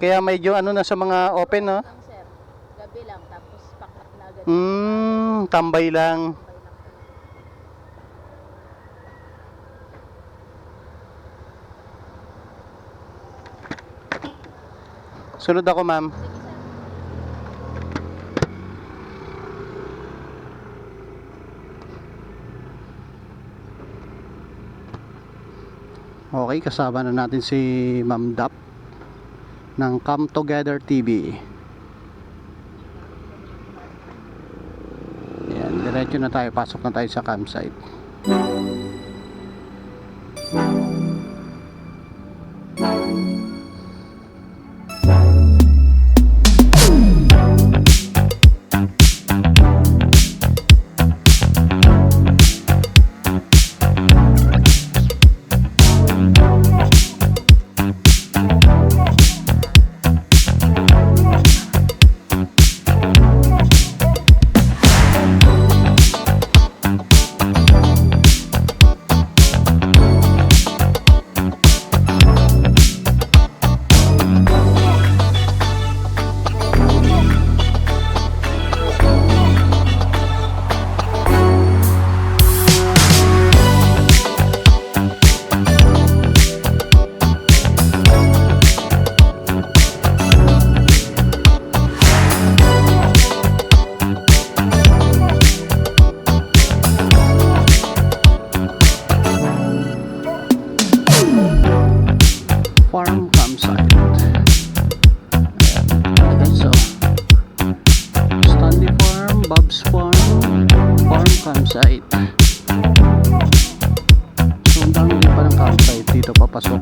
S2: Kaya medyo ano na sa mga open, no?
S8: Lang sir, gabi lang tapos pakpak na agad.
S2: Tambay lang. Sunod ako, ma'am. Okay, kasama na natin si Ma'am Dap ng Come Together TV. Yan, diretso na tayo, pasok na tayo sa campsite. Farm campsite. Ayan, so Stanley Farm, Bob's Farm, farm campsite. So ang dami din pa ng campsite dito papasok.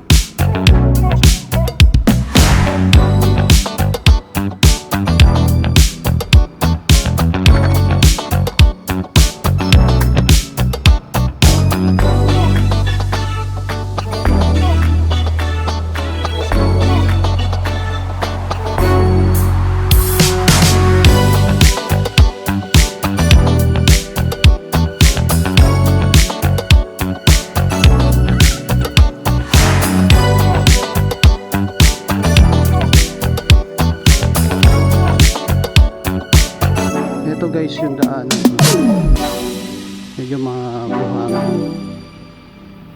S2: Ito guys yung daan, medyo mabuhangan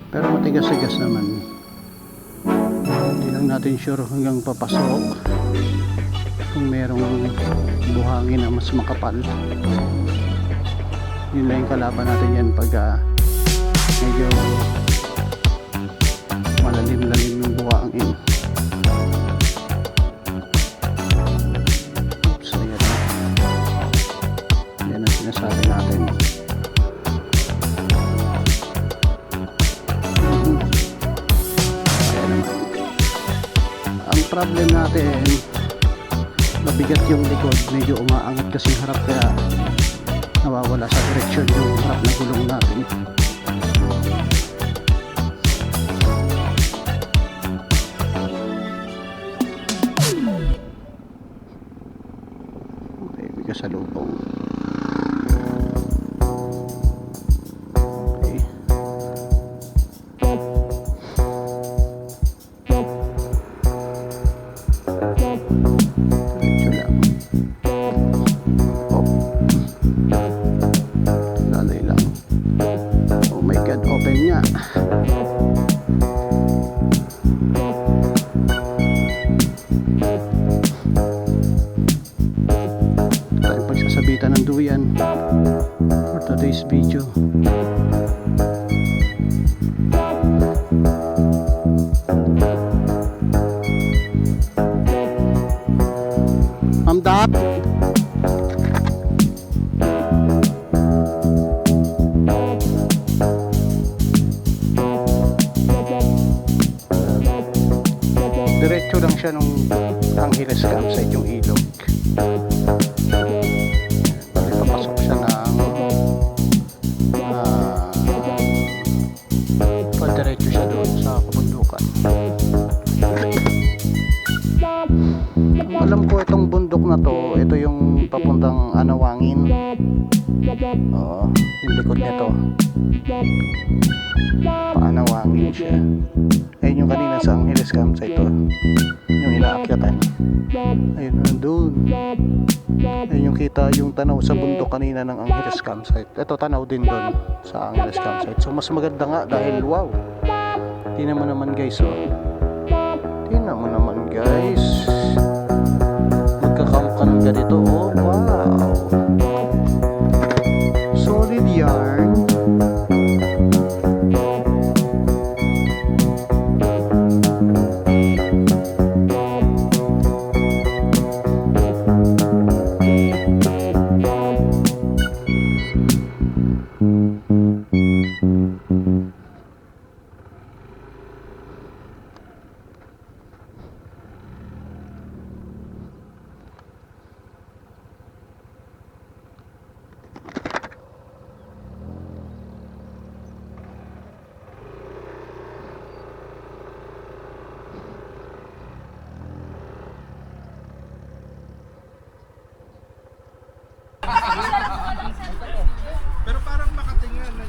S2: pero matigas-tigas naman, hindi lang natin sure hanggang papasok. kung merong buhangin na mas makapal. Yun lang yung kalaban natin yan pag medyo malalim-lalim yung buhangin. Oops, ayan na. Yan ang sinasabi natin. Ayan naman. Ang problem natin, mabigat yung likod, medyo umaangat kasi harap, kaya nawawala sa direksyon yung harap na gulong natin. Okay, bigas sa lubong. Okay. Diretso lang. Oh. Lalay lang. Oh my god, open nga. Tayong pagsasabitan ng duyan for today's video. Ma'am Dap, diretso lang siya nung Angeles campsite yung ilog. Bali papasok siya ng padiretso siya doon sa kabundukan. Alam ko itong bundok na to, ito yung papuntang Anawangin. Oo, yung likod nito. Paanawangin siya. Ayun yung kanina sa Angeles campsite to. Yung inaakyatan. Ayun, nandun. Ayun yung kita, yung tanaw sa bundok kanina ng Angeles campsite. Ito tanaw din doon sa Angeles campsite. So mas maganda nga dahil wow. Tingnan mo naman guys, oh. Tingnan mo naman guys. Magkakamp ka ng ganito, oh. Wow. Solid yarn.
S6: Pero parang makatingin na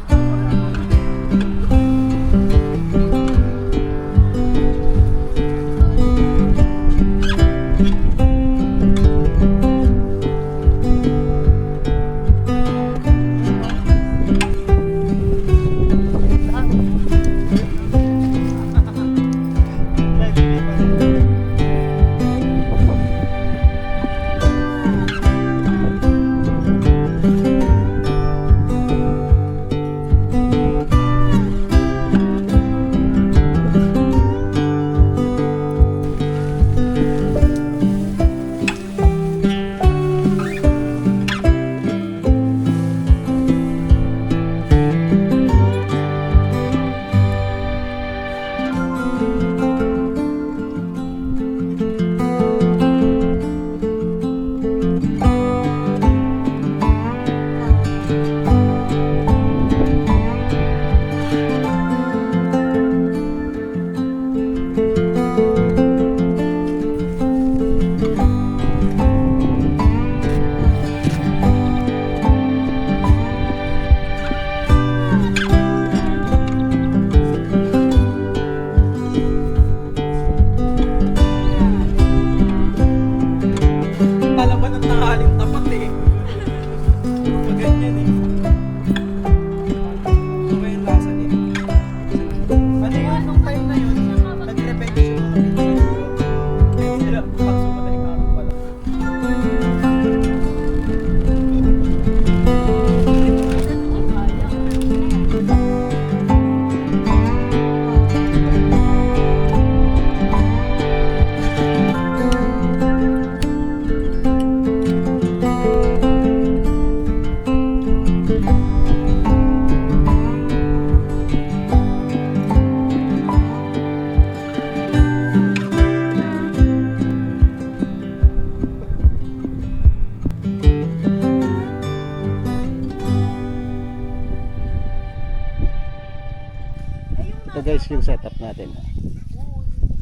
S2: guys yung setup natin.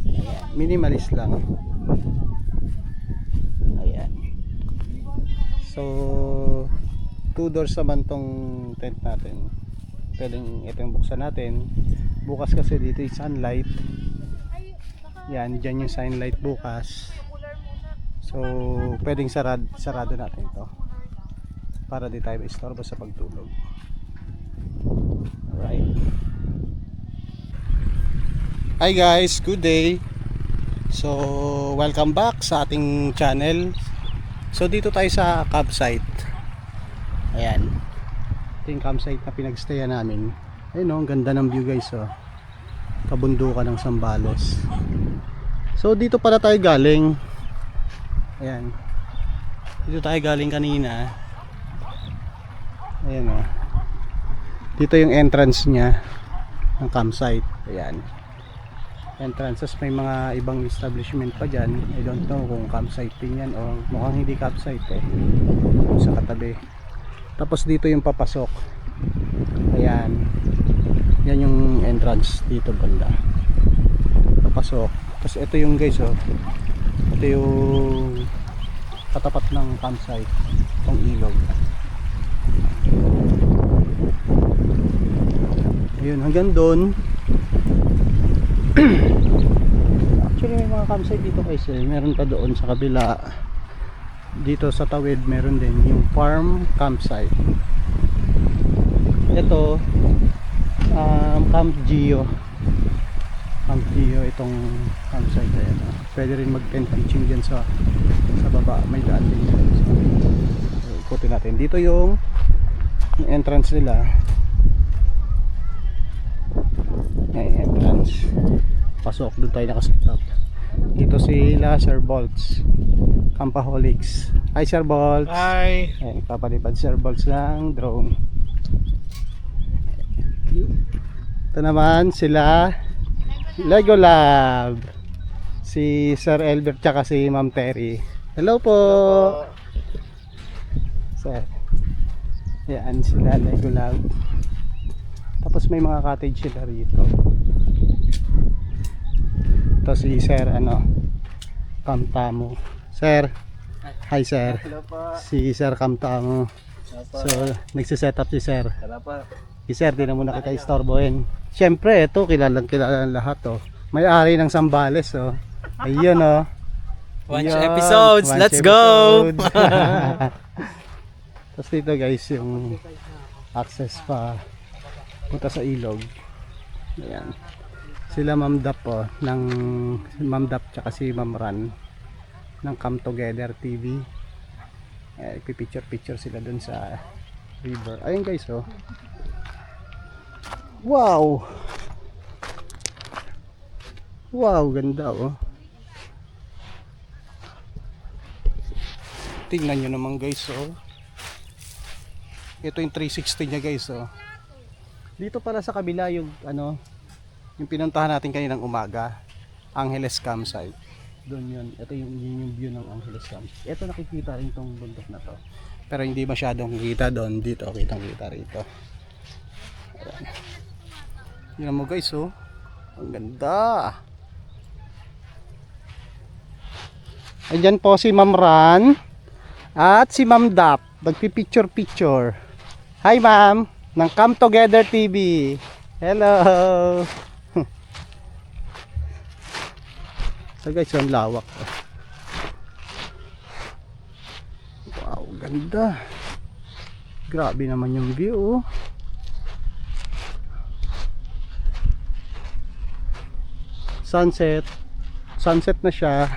S2: Ayan, minimalist lang. Ayan. So 2 doors naman tong tent natin. Pwedeng ito yung buksan natin. Bukas kasi dito yung sunlight. Yan, dyan yung sunlight bukas. So pwedeng sarado natin to para di tayo istorbo sa pagtulog. Alright. Hi guys, good day. So welcome back sa ating channel. So dito tayo sa campsite. Ayan, ito yung campsite na pinagstayan namin. Ayun oh, ang ganda ng view guys oh. Kabundukan ng Zambales. So dito pala tayo galing. Ayan, dito tayo galing kanina. Ayan oh, dito yung entrance nya ng campsite. Ayan, entrances, may mga ibang establishment pa dyan. I don't know kung campsite din yan o mukhang hindi campsite eh, sa katabi. Tapos dito yung papasok. Ayan, yan yung entrance dito banda, papasok. Tapos ito yung guys oh, ito yung katapat ng campsite, itong ilog. Ayun, hanggang doon. Actually may mga campsite dito guys eh. Meron pa doon sa kabila. Dito sa tawid meron din yung farm campsite. Ito Camp Gio. Camp Gio itong campsite. Ayan, pwede rin mag tent pitching dyan sa baba. May daan din dyan. So, ikutin natin. Dito yung entrance nila. May entrance. Pasok, doon tayo nakasetap. Dito sila Sir Bolts, Campaholics. Hi Sir Bolts.
S3: Hi.
S2: Ayan, papalipad Sir Bolts ng drone. Ito naman sila Lego Lab, si Sir Elbert tsaka si Ma'am Terry. Hello po. Sir, yan sila Lego Lab. Tapos may mga cottage sila rito. Ito si Sir Kamtamo. Sir, hi Sir.
S3: Hello po.
S2: Si Sir Kamtamo. So nagsiset up si Sir.
S3: Hello po.
S2: Si Sir, di na muna kita istorbohin. Siyempre ito kilalang lahat oh. May-ari ng Zambales oh. Ayun oh.
S3: Watch
S2: Ayun,
S3: episodes.
S2: watch
S3: Let's go.
S2: episode. Tapos dito guys yung access pa punta sa ilog. Ayan. Sila Ma'am Dap po ng Ma'am Dap tsaka si Ma'am Ran ng Come Together TV. Pipicture sila dun sa river. Ayun guys oh. Wow. Wow, ganda oh. Tingnan nyo naman guys oh. Ito yung 360 nya guys oh. Dito para sa kabila yung yung pinuntahan natin kaninang umaga, Angeles Campsite. Doon yun. Ito yung view ng Angeles Campsite. Ito nakikita rin tong bundok na to. Pero hindi masyadong kita doon. Dito kitang-kita rito. Ayan. Yun mo guys oh. Ang ganda. Ayan po si Ma'am Ran at si Ma'am Dap. Magpipicture. Hi ma'am, ng Come Together TV. Hello. So guys, ang lawak. Wow, ganda. Grabe naman yung view. Sunset. Sunset na siya.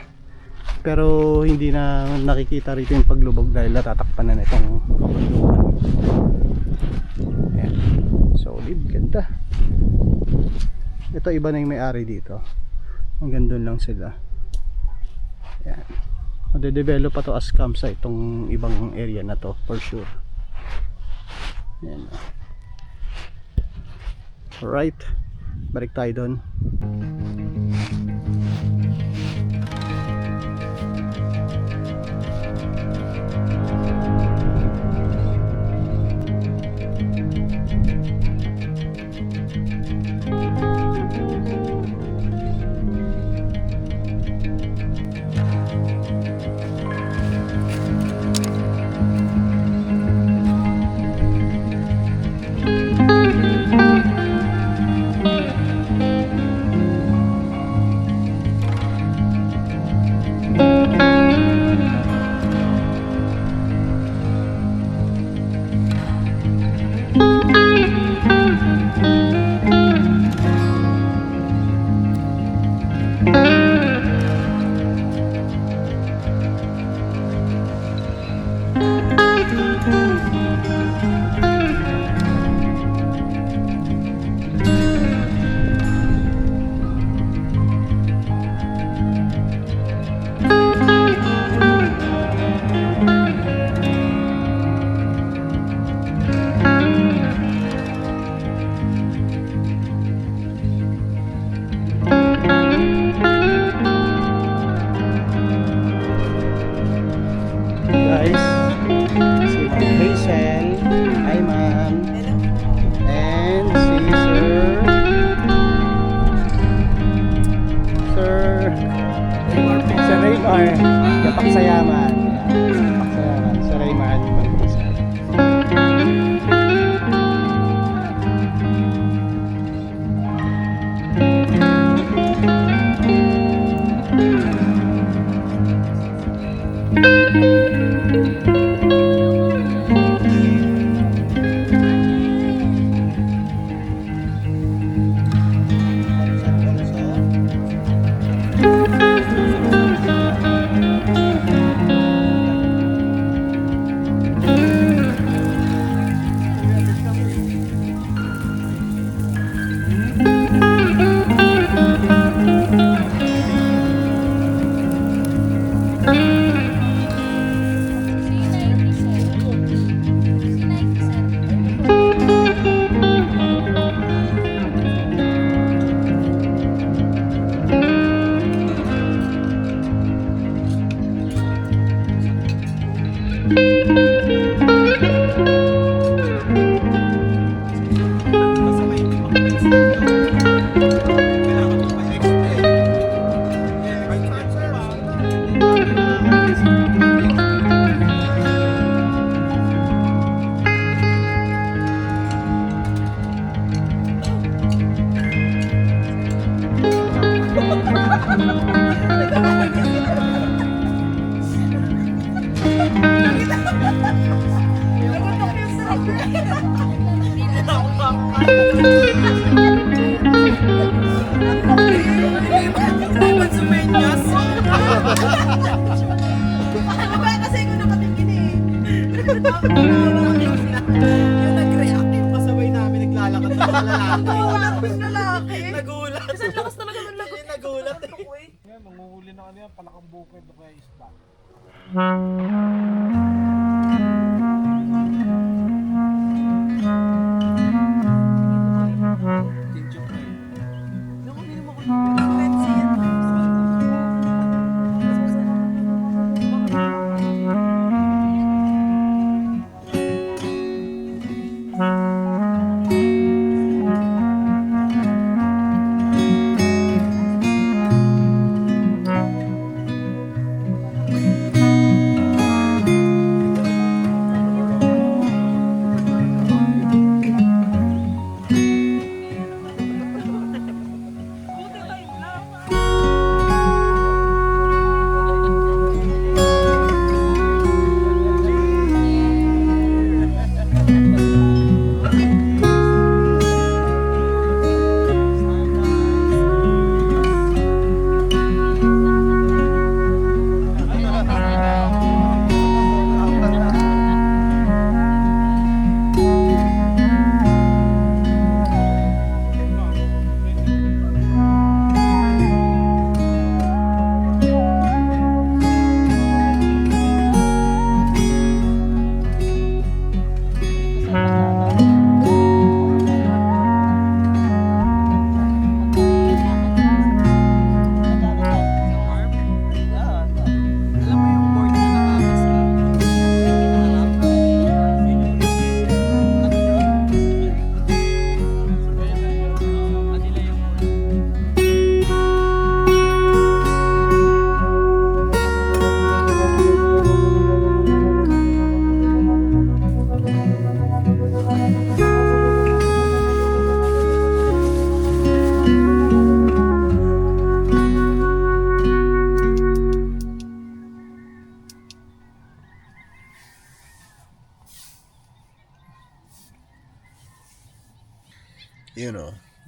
S2: Pero hindi na nakikita rito yung paglubog dahil natatakpan na itong kabundukan. Ayan. Solid, ganda. Ito iba na yung may-ari dito. Hanggang doon lang sila. Ayan. Made-develop pa to as campsite itong ibang area na to for sure. Ayan. Alright. Balik tayo doon. Guys, si Ma'am Hazel, hi ma'am, and si Sir Raymar, Kapaksayaman. Kapaksayaman, Sir Raymar.
S6: Yung nag-react yung pasabay namin, naglalakad na lalaki. Nagulat. Kasi ang lakas talaga ng lagot. Nagulat eh. Ngayon, manguhuli na kanina, palakang bukid o kaya isda.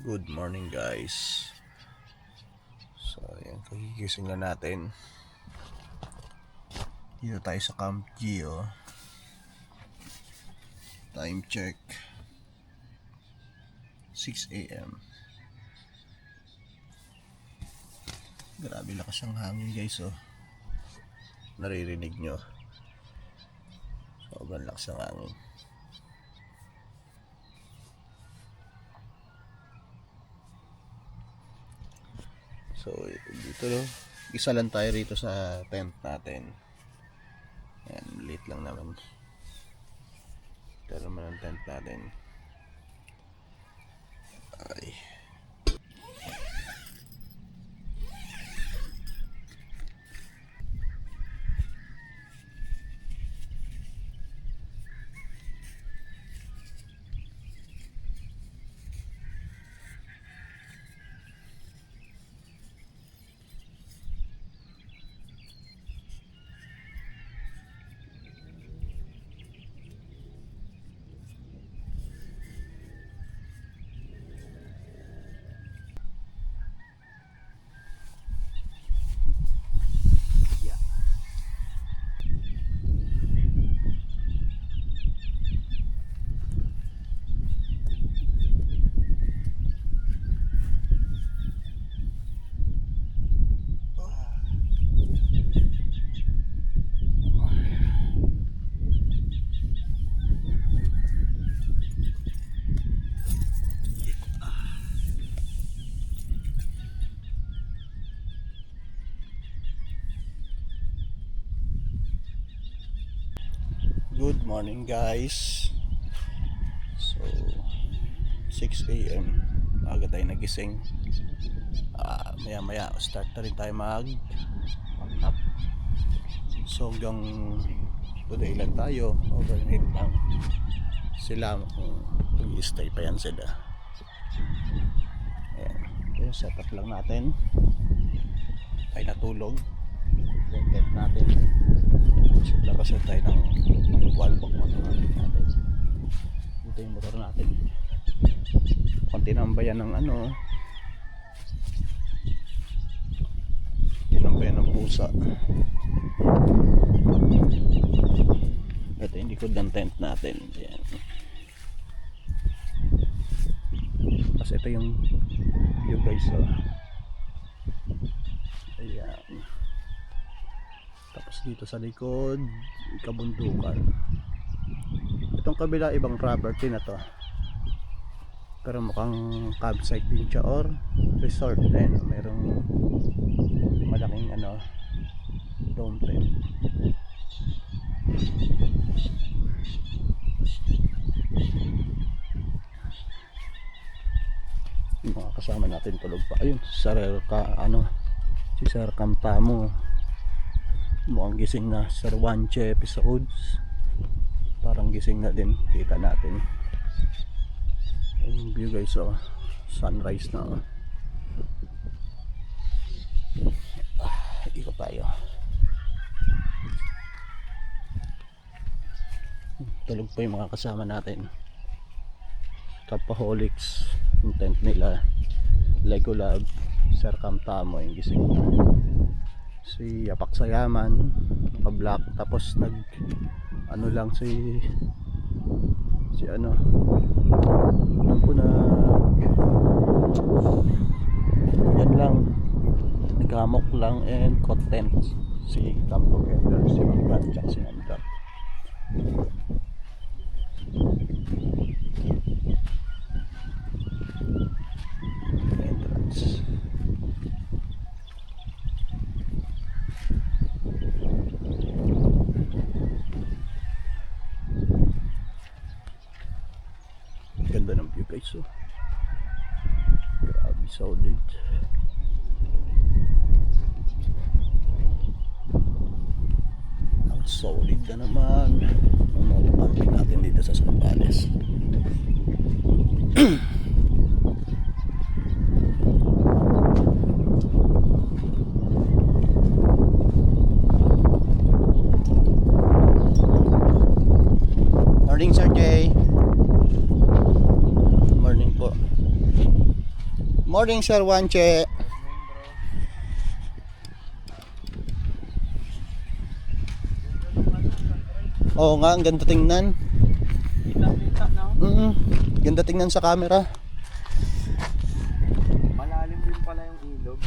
S2: Good morning guys. So ayan, kagigising na natin. Dito tayo sa Camp Gio. Time check 6 AM. Grabe lakas ang hangin guys, oh. Naririnig nyo. Sobrang lakas ang hangin. So dito, isa lang tayo rito sa tent natin. Ayan, late lang naman. Ito naman ang tent natin. Ay. Good morning guys. So 6 AM aga tayo nagising. Maya maya start na rin tayo mag up. So hanggang today lang tayo, overnight lang sila, mag-stay pa yan sila. Ayan, ito yung setup lang natin. Tayo natulog, tent natin. So labas na tayo ng wallbox motor natin. Ito yung motor natin. Konti nambayan ng ano, tinambayan ng pusa. Ito yung likod ng tent natin. Ayan. Tapos ito yung view guys, oh. Ayan. Tapos dito sa likod, kabundukan. Itong kabila ibang property na to, pero mukhang campsite din siya or resort din. Merong malaking ano, dome tent. Yung mga kasama natin tulog pa. Ayun, si Sir Campamo. Mukhang gising na. Sir Wanche episodes, parang gising na din. Kita natin yung view guys, oh. Sunrise na, oh. Ikot tayo. Tulog pa yung mga kasama natin. Kapaholics, yung tent nila. Lego Lab, Sir Campamo yung gising na. Si Apak Sayaman naka-black, tapos nag ano lang si ano po na yan lang, naghamok lang and content si Come Together, si Magban at si Namdar. Entrance. Ganda ng view guys, oh. Grabe, solid. Ang solid na naman ang mga parking natin dito sa Sambales. Morning Sir Jay. Morning po. Morning Sir Wanche. Oo nga, ang ganda tingnan.
S6: Kita mo
S2: Ganda tingnan sa camera.
S6: Malalim din pala yung ilog.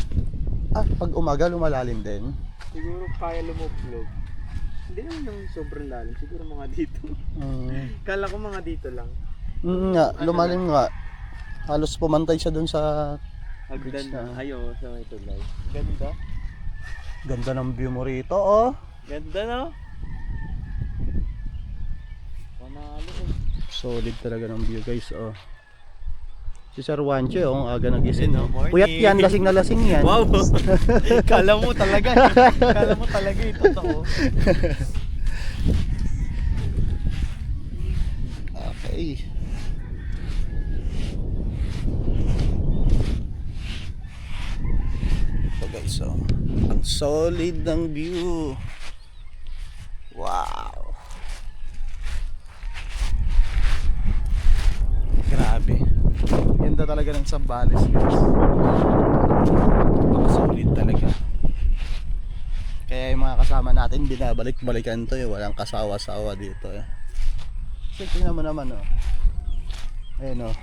S2: Pag umaga lumalalim din.
S6: Siguro kaya lumuplog. Hindi naman yung sobrang lalim. Siguro mga dito. Kala ko mga dito lang.
S2: Nga, lumalim nga. Halos pumantay siya dun sa
S6: Hagdan na. Ayo, sa may tulay.
S2: ganda ng view mo rito, oh.
S6: Ganda no? Panalo eh.
S2: Solid talaga ng view, guys, oh. Si Sir Juanche, oh, ang aga nagising, oh.
S6: Morning.
S2: Puyat yan, lasing na lasing yan.
S6: Wow! Kala mo talaga. Kala mo talaga ito totoo.
S2: Okay. So guys, so ang solid ng view. Wow. Grabe. Ganda talaga ng Zambales, guys. Ang solid talaga. Kaya yung mga kasama natin binabalik-balikan to, walang kasawa-sawa dito, eh. So, tingnan mo naman, oh. Ayun, oh.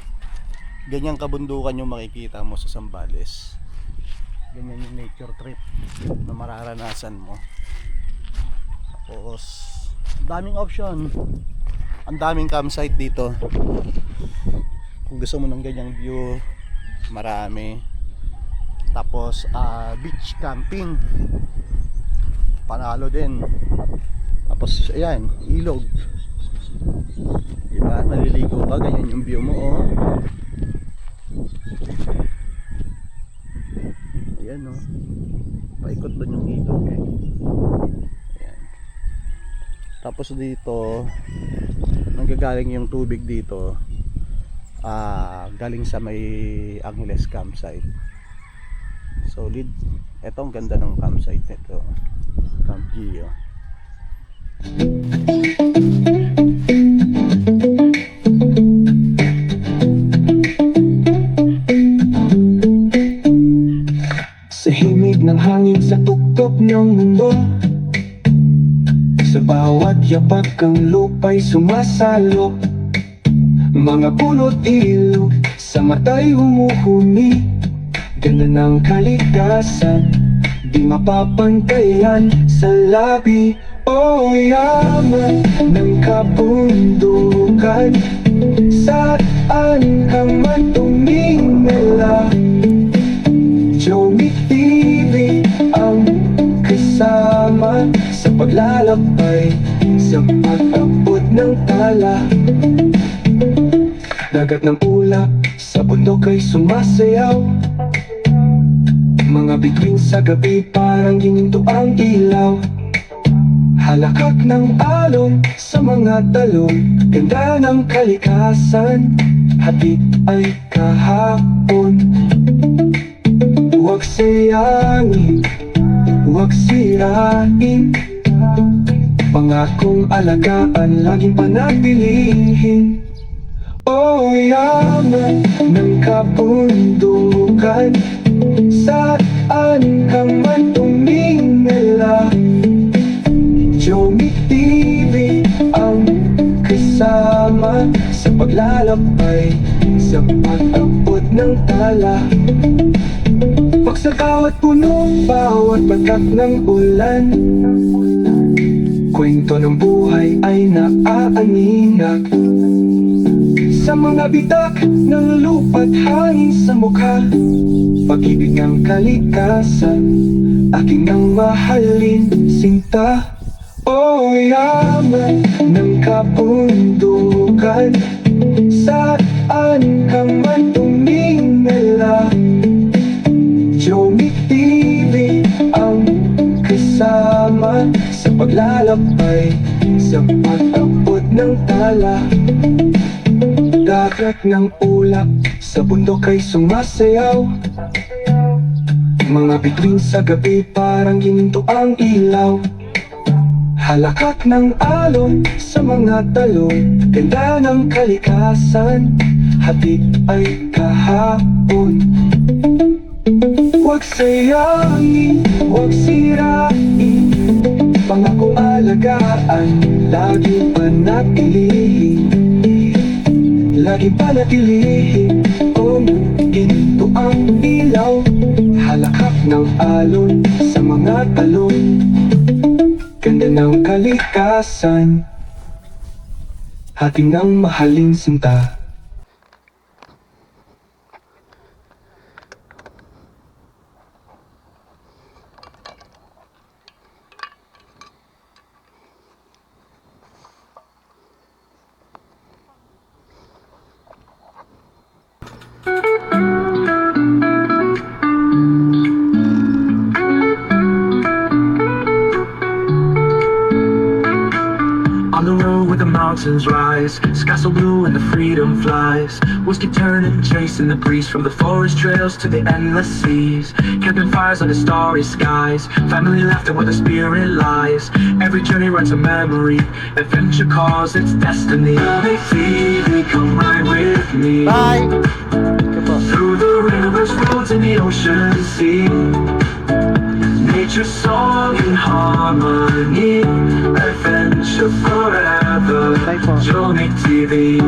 S2: Ganyang kabundukan yung makikita mo sa Zambales. Ganyan yung nature trip na mararanasan mo. Tapos daming option. Ang daming campsite dito. Kung gusto mo ng ganyang view, marami. Tapos beach camping, panalo din. Tapos ayan, ilog. Diba? Maliligo ka, ganyan yung view mo, oh. Ayan, oh. Paikot doon yung ilog, eh. Ayan. Tapos dito, nanggagaling yung tubig dito, galing sa may Angeles campsite. Solid. Ito ang ganda ng campsite nito, Camp Gio.
S9: Sa himig ng hangin, sa tuktok ng mundo, sa bawat yapak ang lupa'y sumasalo. Mga puno't ilog, sa mata'y humuhuni. Ganda ng kalikasan, di mapapantayan sa labi. O yaman ng kabundukan, saan ka man tumingala. Jomi TV ang kasama sa paglalakbay, sa pag-abot ng tala. Dagat ng ulap, sa bundok ay sumasayaw. Mga bituin sa gabi parang gininto ang ilaw. Halakak ng alon sa mga talon, ganda ng kalikasan, hatid ay kahapon. Huwag sayangin, huwag sirain, pangakong alagaan, laging panatilihin. O yaman ng kabundukan, saan ka man tumingala. Jomi TV ang kasama sa paglalakbay, sa pag-abot ng tala. Pag sa bawat puno, bawat batak ng ulan, kwento ng buhay ay naaaninag. Sa mga bitak ng lupa't hangin sa mukha, pag-ibig ng kalikasan, aking ang mahalin sinta. O yaman ng kabundukan, saan ka man tumingala. Jomi TV ang kasama sa paglalakbay, sa pag-abot ng tala. Dagat ng ulap, sa bundok ay sumasayaw. Mga bituin sa gabi parang gininto ang ilaw. Halakak ng alon sa mga talon, ganda ng kalikasan, hatid ay kahapon. Huwag sayangin, huwag sirain, pangakong alagaan, laging panatilihin. lagi panatilihin kung ginto ang ilaw. Halakhak ng alon sa mga talon, ganda ng kalikasan, hating ng mahaling sinta.
S10: On the road where the mountains rise, sky so blue and the freedom flies. Whiskey turning, chasing the breeze from the forest trails to the endless seas. Camping fires under starry skies, family laughter where the spirit lies. Every journey runs a memory, adventure calls its destiny. They see, come ride with me.
S2: Bye!
S10: Through the rivers, roads and the ocean sea. Nature's song in harmony, adventure forever. Journey TV.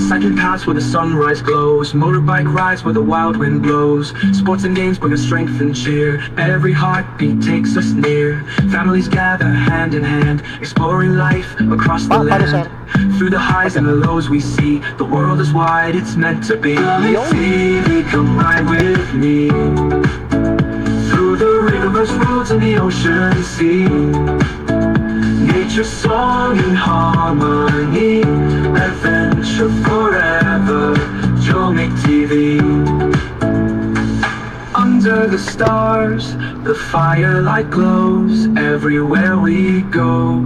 S10: Cycling paths where the sunrise glows, motorbike rides where the wild wind blows. Sports and games bring us strength and cheer. Every heartbeat takes us near. Families gather hand in hand, exploring life across the land. Through the highs and the lows we see, the world is wide, it's meant to be. TV, come ride with me. Through the rivers, roads and the ocean sea. Nature's song in harmony, adventure forever. Jomic TV. Under the stars, the firelight glows. Everywhere we go,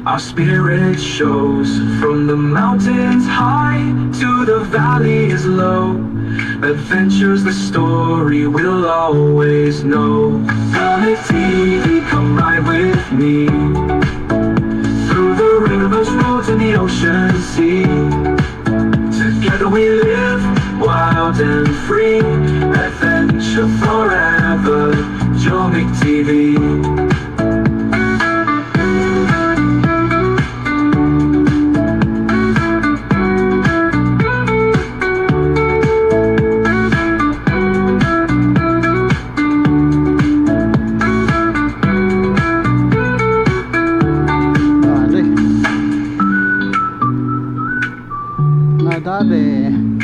S10: our spirit shows. From the mountains high to the valleys low, adventure's the story we'll always know. Jomic TV, come ride with me. Through the rivers, roads and the ocean sea. Together we live, wild and free. Adventure forever, Jomic TV.
S2: Nadali.